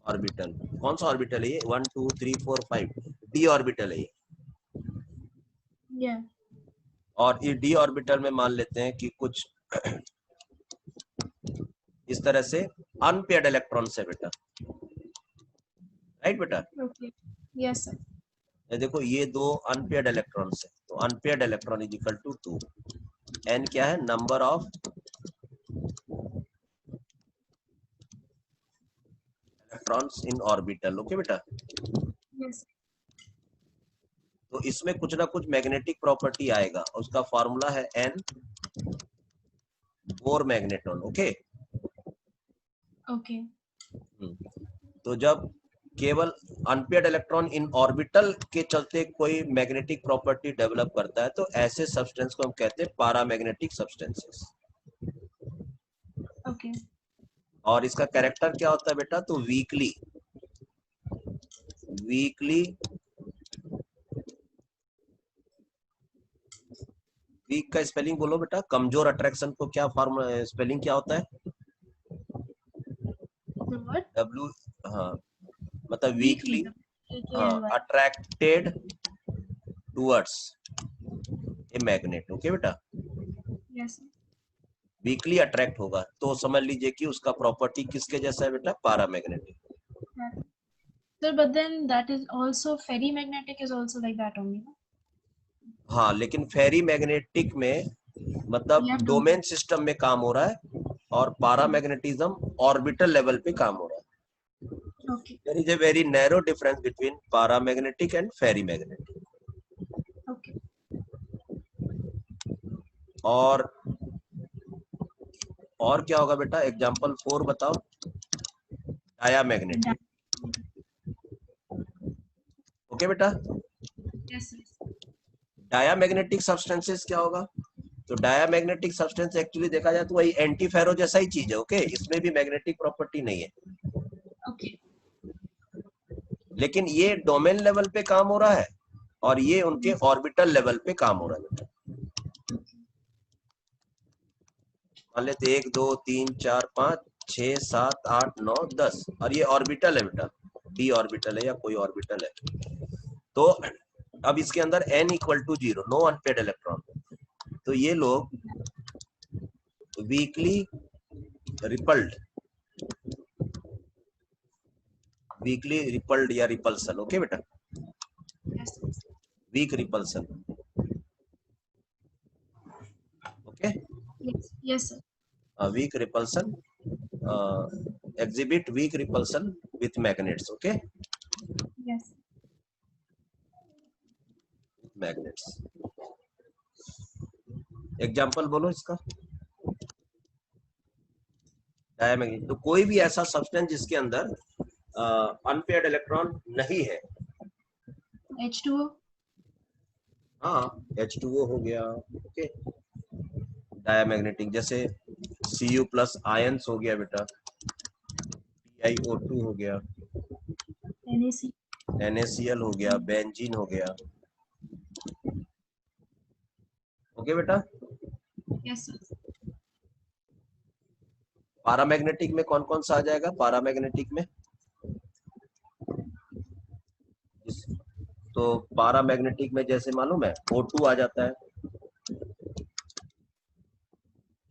ऑर्बिटल कौन सा ऑर्बिटल है ये? 1 2 3 4 5 डी ऑर्बिटल है ये। Yeah. और ये डी ऑर्बिटल में मान लेते हैं कि कुछ इस तरह से अनपेयर्ड इलेक्ट्रॉन्स है बेटा, राइट बेटा? Okay. Yes sir. ये देखो, ये दो अनपेयर्ड इलेक्ट्रॉन्स है, तो unpaired electron is equal to 2। N क्या है? Number of electrons in orbital, okay बेटा। Yes. तो इसमें कुछ ना कुछ मैग्नेटिक प्रॉपर्टी आएगा, उसका फॉर्मूला है N Bohr magneton, okay. Okay. तो जब केवल अनपेयर्ड इलेक्ट्रॉन इन ऑर्बिटल के चलते कोई मैग्नेटिक प्रॉपर्टी डेवलप करता है तो ऐसे सब्सटेंस को हम कहते हैं पैरामैग्नेटिक सब्सटेंसेस। Okay. और इसका कैरेक्टर क्या होता है बेटा? तो वीकली वीक का स्पेलिंग बोलो बेटा। कमजोर अट्रैक्शन को क्या फॉर्मूला स्पेलिंग क्या होता है? The what? W, हाँ, मतलब weekly AKLY. Attracted towards a magnet, okay बेटा। Yes. वीकली अट्रैक्ट होगा तो समझ लीजिए कि उसका प्रॉपर्टी किसके जैसा है बेटा? Paramagnetic. Yeah. So, but then that is also ferrimagnetic is also like that only. No? हाँ, लेकिन फेरी मैग्नेटिक में मतलब We have two. Domain system में काम हो रहा है और पैरामैग्नेटिज्म ऑर्बिटल लेवल पे काम हो रहा है। Okay. There is a very narrow difference between paramagnetic and ferrimagnetic. Okay. और क्या होगा बेटा? एग्जाम्पल 4 बताओ। डायामैग्नेटिक। ओके बेटा। Yes, sir. डायामैग्नेटिक सब्सटेंसेस क्या होगा? तो डायामैग्नेटिक सब्सटेंस एक्चुअली देखा जाए तो वही एंटी फेरो जैसा ही चीज है। ओके, इसमें भी मैग्नेटिक प्रॉपर्टी नहीं है, Okay. लेकिन ये डोमेन लेवल पे काम हो रहा है और ये उनके ऑर्बिटल लेवल पे काम हो रहा है बेटा। मान लेते 1 2 3 4 5 6 7 8 9 10 और ये ऑर्बिटल है बेटा, डी ऑर्बिटल है या कोई ऑर्बिटल है। तो अब इसके अंदर n equal to 0, no unpaired electron. तो ये लोग वीकली रिपल्ड या रिपल्सन। ओके बेटा, Yes, sir. Weak repulsion. Okay, Yes. Yes, sir. weak repulsion, exhibit weak repulsion with magnets. Okay, Yes. magnets. Example बोलो इसका। डायमैग्नेटिक तो कोई भी ऐसा सब्सटेंस जिसके अंदर अनपेयर्ड इलेक्ट्रॉन नहीं है। H2O. हाँ, H2O हो गया। ओके, डायमैग्नेटिक जैसे Cu प्लस आयंस हो गया बेटा, PiO2 हो गया, NaC. NaCl हो गया, बेंजीन हो गया। ओके बेटा। Yes, sir. पैरामैग्नेटिक में कौन कौन सा आ जाएगा? पैरामैग्नेटिक में तो पैरामैग्नेटिक में जैसे मालूम है O2 आ जाता है,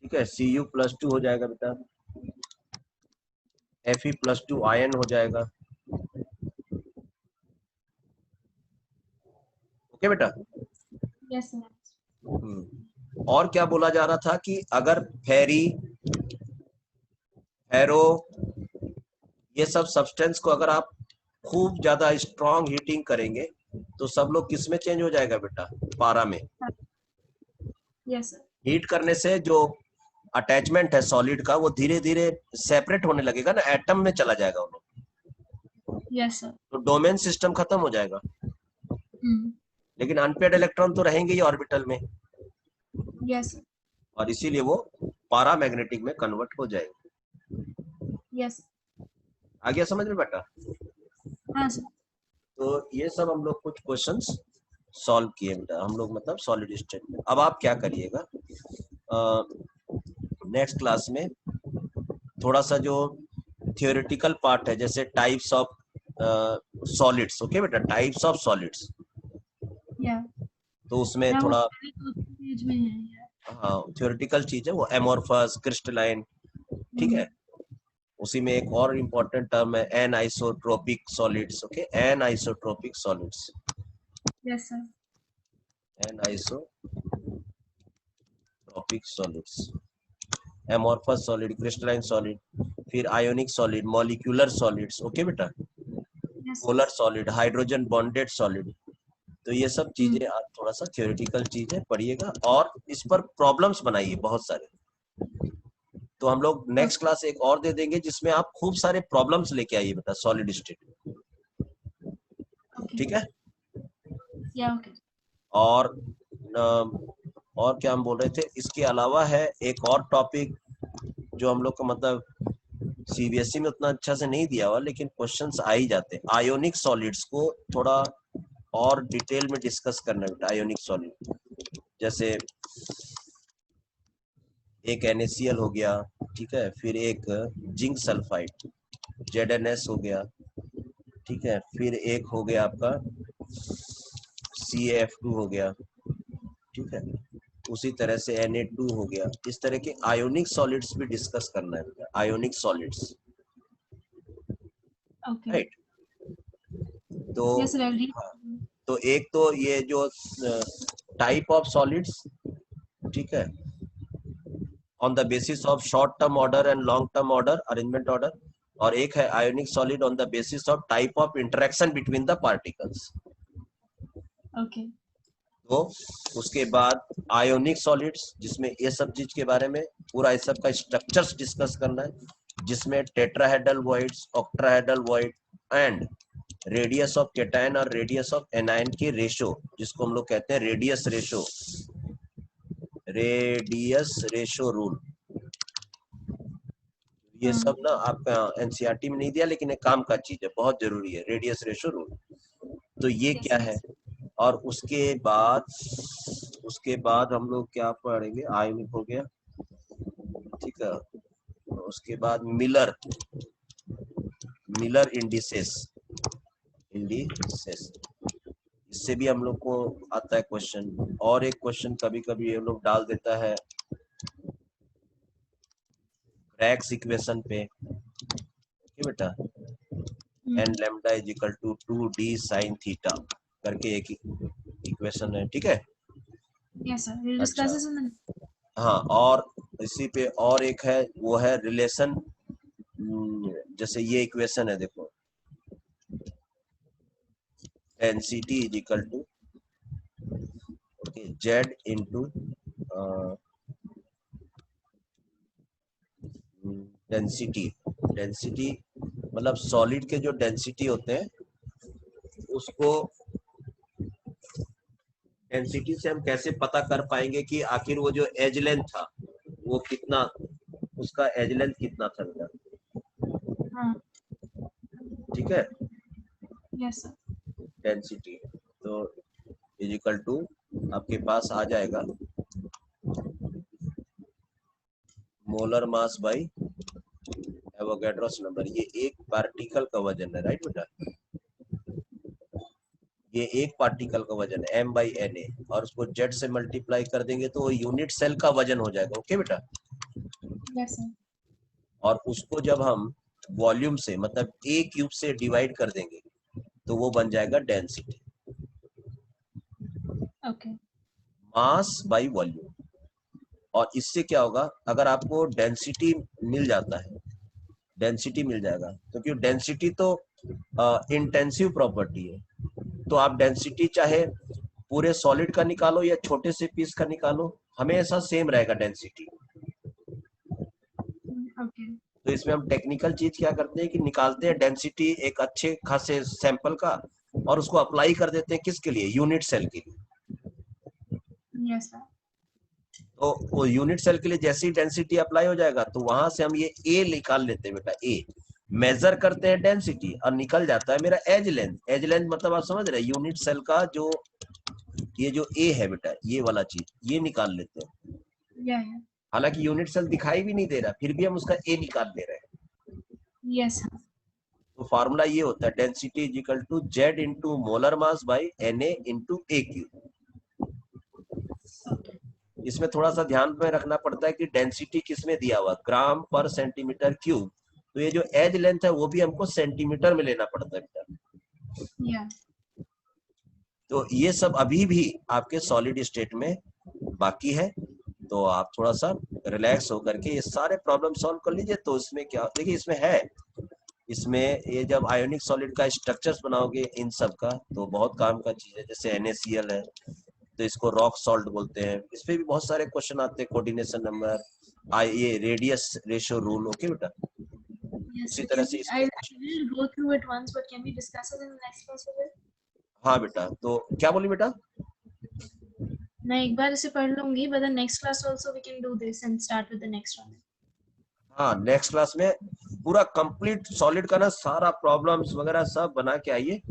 ठीक है। Cu प्लस 2 हो जाएगा बेटा, Fe प्लस 2 आयन हो जाएगा। ओके बेटा। Yes, sir. और क्या बोला जा रहा था कि अगर फेरो ये सब सब्सटेंस को अगर आप खूब ज्यादा स्ट्रॉन्ग हीटिंग करेंगे तो सब लोग किस में चेंज हो जाएगा बेटा? पारा में। Yes, sir. हीट करने से जो अटैचमेंट है सॉलिड का वो धीरे धीरे सेपरेट होने लगेगा ना, एटम में चला जाएगा वो लोग, Yes, sir. तो डोमेन सिस्टम खत्म हो जाएगा। लेकिन अनपेयर्ड इलेक्ट्रॉन तो रहेंगे ही ऑर्बिटल में, Yes, sir. और इसीलिए वो पैरामैग्नेटिक में कन्वर्ट हो जाएगा। Yes. आ गया समझ में बेटा? हाँ सर। तो ये सब हम लोग कुछ क्वेश्चंस सॉल्व किए बेटा हम लोग, मतलब सॉलिड स्टेट में। अब आप क्या करिएगा, नेक्स्ट क्लास में थोड़ा सा जो थियोरेटिकल पार्ट है, जैसे टाइप्स ऑफ सॉलिड्स। ओके बेटा, टाइप्स ऑफ सॉलिड्स, या तो उसमें वो थोड़ा पहले तो पेज में है। हाँ थियोरेटिकल चीज है वो, एमोर्फस, क्रिस्टलाइन, ठीक है। उसी में एक और इम्पोर्टेंट टर्म है anisotropic solids. Okay, anisotropic solids, yes sir. Anisotropic solids, amorphous solid, crystalline solid, फिर ionic solid, molecular solids. Okay बेटा, polar solid, hydrogen bonded solid. तो ये सब चीजें आप थोड़ा सा थियोरेटिकल चीजें पढ़िएगा और इस पर प्रॉब्लम्स बनाइए बहुत सारे। तो हम लोग नेक्स्ट क्लास एक और दे देंगे जिसमें आप खूब सारे प्रॉब्लम्स लेके आइए बेटा सॉलिड स्टेट, ठीक है। या ओके। और क्या हम बोल रहे थे, इसके अलावा है एक और टॉपिक जो हम लोग को मतलब सीबीएसई में उतना अच्छा से नहीं दिया हुआ, लेकिन क्वेश्चंस आ ही जाते हैं। आयोनिक सॉलिड्स को थोड़ा और डिटेल में डिस्कस करना बेटा। आयोनिक सॉलिड जैसे एक NaCl हो गया, ठीक है, फिर एक जिंक सल्फाइड ZnS हो गया, ठीक है, फिर एक हो गया आपका CaF2 हो गया, ठीक है, उसी तरह से Na2 हो गया। इस तरह के आयोनिक सॉलिड्स भी डिस्कस करना है बेटा, आयोनिक सॉलिड्स, राइट। तो यस सर। तो एक तो ये जो टाइप ऑफ सॉलिड्स, ठीक है, on the basis of short term order and long term order, arrangement order, और एक है ionic solid on the basis of type of interaction between the particles. Okay. तो उसके बाद आयोनिक सॉलिड्स, जिसमें ये सब चीज के बारे में पूरा इस सब का स्ट्रक्चर्स डिस्कस करना है, जिसमें tetrahedral voids, octahedral void and radius of cation और रेडियस ऑफ एनायन की रेशो, जिसको हम लोग कहते हैं रेडियस रेशो रूल। ये सब ना आपका एनसीईआरटी में नहीं दिया, लेकिन एक काम का चीज है, बहुत जरूरी है, रेडियस रेशो रूल। तो ये Yes, क्या sir. है, और उसके बाद हम लोग क्या पढ़ेंगे, आयनिक हो गया, ठीक है। उसके बाद मिलर इंडिसेस, इससे भी हम लोग को आता है क्वेश्चन। और एक क्वेश्चन कभी कभी ये लोग डाल देता है ब्रैग्स इक्वेशन पे, ओके बेटा, n lambda is equal to 2d sin theta करके एक इक्वेशन है, ठीक है। Yes, sir. We'll अच्छा, discuss this in the. हाँ, और इसी पे और एक है, वो है रिलेशन, जैसे ये इक्वेशन है, देखो, density is equal to Z into density मतलब सॉलिड के जो डेंसिटी होते हैं, उसको डेंसिटी से हम कैसे पता कर पाएंगे कि आखिर वो जो एज लेंथ था वो कितना, उसका एज लेंथ कितना था बेटा, ठीक है। Yes, sir. डेंसिटी तो इज इक्वल टू आपके पास आ जाएगा molar mass by Avogadro's number. ये एक पार्टिकल का वजन है, राइट बेटा, ये एक पार्टिकल का वजन है m/na, और उसको जेड से मल्टीप्लाई कर देंगे तो वो यूनिट सेल का वजन हो जाएगा, ओके बेटा। Yes, sir. और उसको जब हम वॉल्यूम से मतलब a क्यूब से डिवाइड कर देंगे तो वो बन जाएगा density, Okay. Mass by volume. और इससे क्या होगा, अगर आपको डेंसिटी मिल जाता है, डेंसिटी मिल जाएगा, तो क्योंकि डेंसिटी तो इंटेंसिव प्रॉपर्टी है, तो आप डेंसिटी चाहे पूरे सॉलिड का निकालो या छोटे से पीस का निकालो, हमेशा सेम रहेगा डेंसिटी। Okay. तो इसमें हम टेक्निकल चीज क्या करते हैं कि निकालते हैं डेंसिटी एक अच्छे खासे सैंपल का, और उसको अप्लाई कर देते हैं किसके लिए, यूनिट सेल के लिए। Yes, sir. तो वो यूनिट सेल के लिए जैसी डेंसिटी अप्लाई हो जाएगा तो वहां से हम ये ए निकाल लेते हैं बेटा, ए मेजर करते हैं डेंसिटी और निकल जाता है मेरा एज लेंथ। एज लेंथ मतलब आप समझ रहे हैं, यूनिट सेल का जो ये जो ए है बेटा, ये वाला चीज ये निकाल लेते हैं। Yeah, yeah. हालांकि यूनिट सेल दिखाई भी नहीं दे रहा, फिर भी हम उसका ए निकाल ले रहे हैं। Yes, sir. तो फार्मूला ये होता है, density is equal to Z into molar mass by N A into a cube. Okay. इसमें थोड़ा सा ध्यान में रखना पड़ता है कि डेंसिटी किसमें दिया हुआ, ग्राम पर सेंटीमीटर क्यूब, तो ये जो एज लेंथ है वो भी हमको सेंटीमीटर में लेना पड़ता है बेटा। Yeah. तो ये सब अभी भी आपके सॉलिड स्टेट में बाकी है, तो आप थोड़ा सा रिलैक्स होकर के ये सारे प्रॉब्लम सॉल्व कर लीजिए। तो इसमें क्या देखिए, इसमें है, इसमें ये जब आयोनिक सॉलिड का स्ट्रक्चर्स बनाओगे इन सब का, तो बहुत काम का चीज है। जैसे NaCl है तो इसको रॉक सॉल्ट बोलते हैं, इस पे भी बहुत सारे क्वेश्चन आते हैं, कोऑर्डिनेशन नंबर, ये रेडियस रेशियो रूल, ओके बेटा। Yes, उसी sir. तरह Can से we? इसमें We'll go through it once, but can we discuss it in the next class as well? हाँ बेटा, तो क्या बोली बेटा, मैं एक बार इसे पढ़ लूंगी, but the next class also we can do this and start with the next one. हाँ नेक्स्ट क्लास में पूरा कंप्लीट सॉलिड का ना सारा प्रॉब्लम्स वगैरह सब बना के आइए।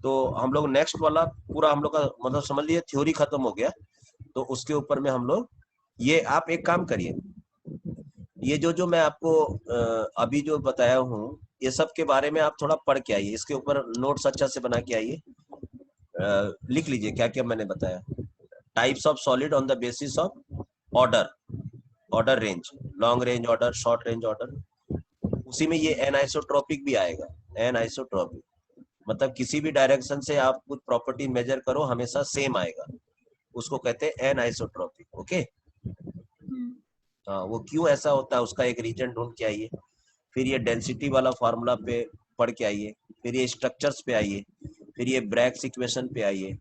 तो हम लोग नेक्स्ट वाला पूरा हम लोग का मतलब समझ लिए थ्योरी खत्म हो गया, तो उसके ऊपर में हम लोग ये, आप एक काम करिए, ये जो मैं आपको अभी जो बताया हूँ ये सब के बारे में आप थोड़ा पढ़ के आइए, इसके ऊपर नोट्स अच्छा से बना के आइए, लिख लीजिए क्या क्या मैंने बताया। Types of solid on the basis of order, order range, long range order, short range order, उसी में ये एनआइसोट्रोपिक भी आएगा। एनआइसोट्रोपिक मतलब किसी भी डायरेक्शन से आप कुछ प्रॉपर्टी मेजर करो हमेशा सेम आएगा, उसको कहते हैं एनआइसोट्रोपिक, ओके। हाँ, वो क्यों ऐसा होता है उसका एक रीजन ढूंढ के आइए, फिर ये डेंसिटी वाला फार्मूला पे पढ़ के आइए, फिर ये स्ट्रक्चर्स पे आइए, फिर ये ब्रैग्स इक्वेशन पे आइए,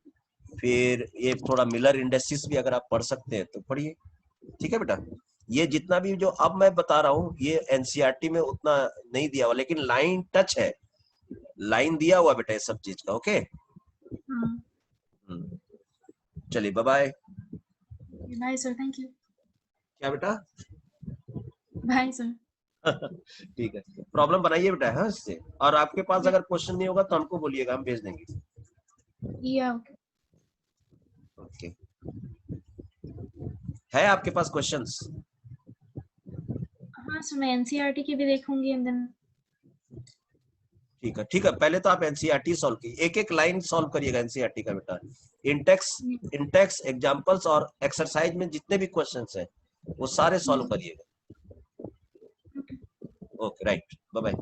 फिर ये थोड़ा मिलर इंडेक्सिस भी अगर आप पढ़ सकते हैं तो पढ़िए, ठीक है बेटा। ये जितना भी जो अब मैं बता रहा हूँ ये एनसीईआरटी में उतना नहीं दिया हुआ, लेकिन लाइन टच है, लाइन दिया हुआ बेटा ये सब चीज का। ओके, हाँ, चलिए bye bye. Bye sir, thank you. क्या बेटा? Bye sir. ठीक है, प्रॉब्लम बनाइए बेटा हाँ इससे, और आपके पास अगर क्वेश्चन नहीं होगा तो हमको बोलिएगा, हम भेज देंगे। या ओके। ओके, है आपके पास क्वेश्चंस? हाँ सर, मैं एनसीईआरटी की भी देखूंगी एंड देन। ठीक है, ठीक है, पहले तो आप एनसीईआरटी सॉल्व कीजिए, एक एक लाइन सॉल्व करिएगा एनसीईआरटी का बेटा। इंटेक्स एग्जांपल्स और एक्सरसाइज में जितने भी क्वेश्चंस हैं वो सारे सॉल्व करिएगा। Okay right, bye bye.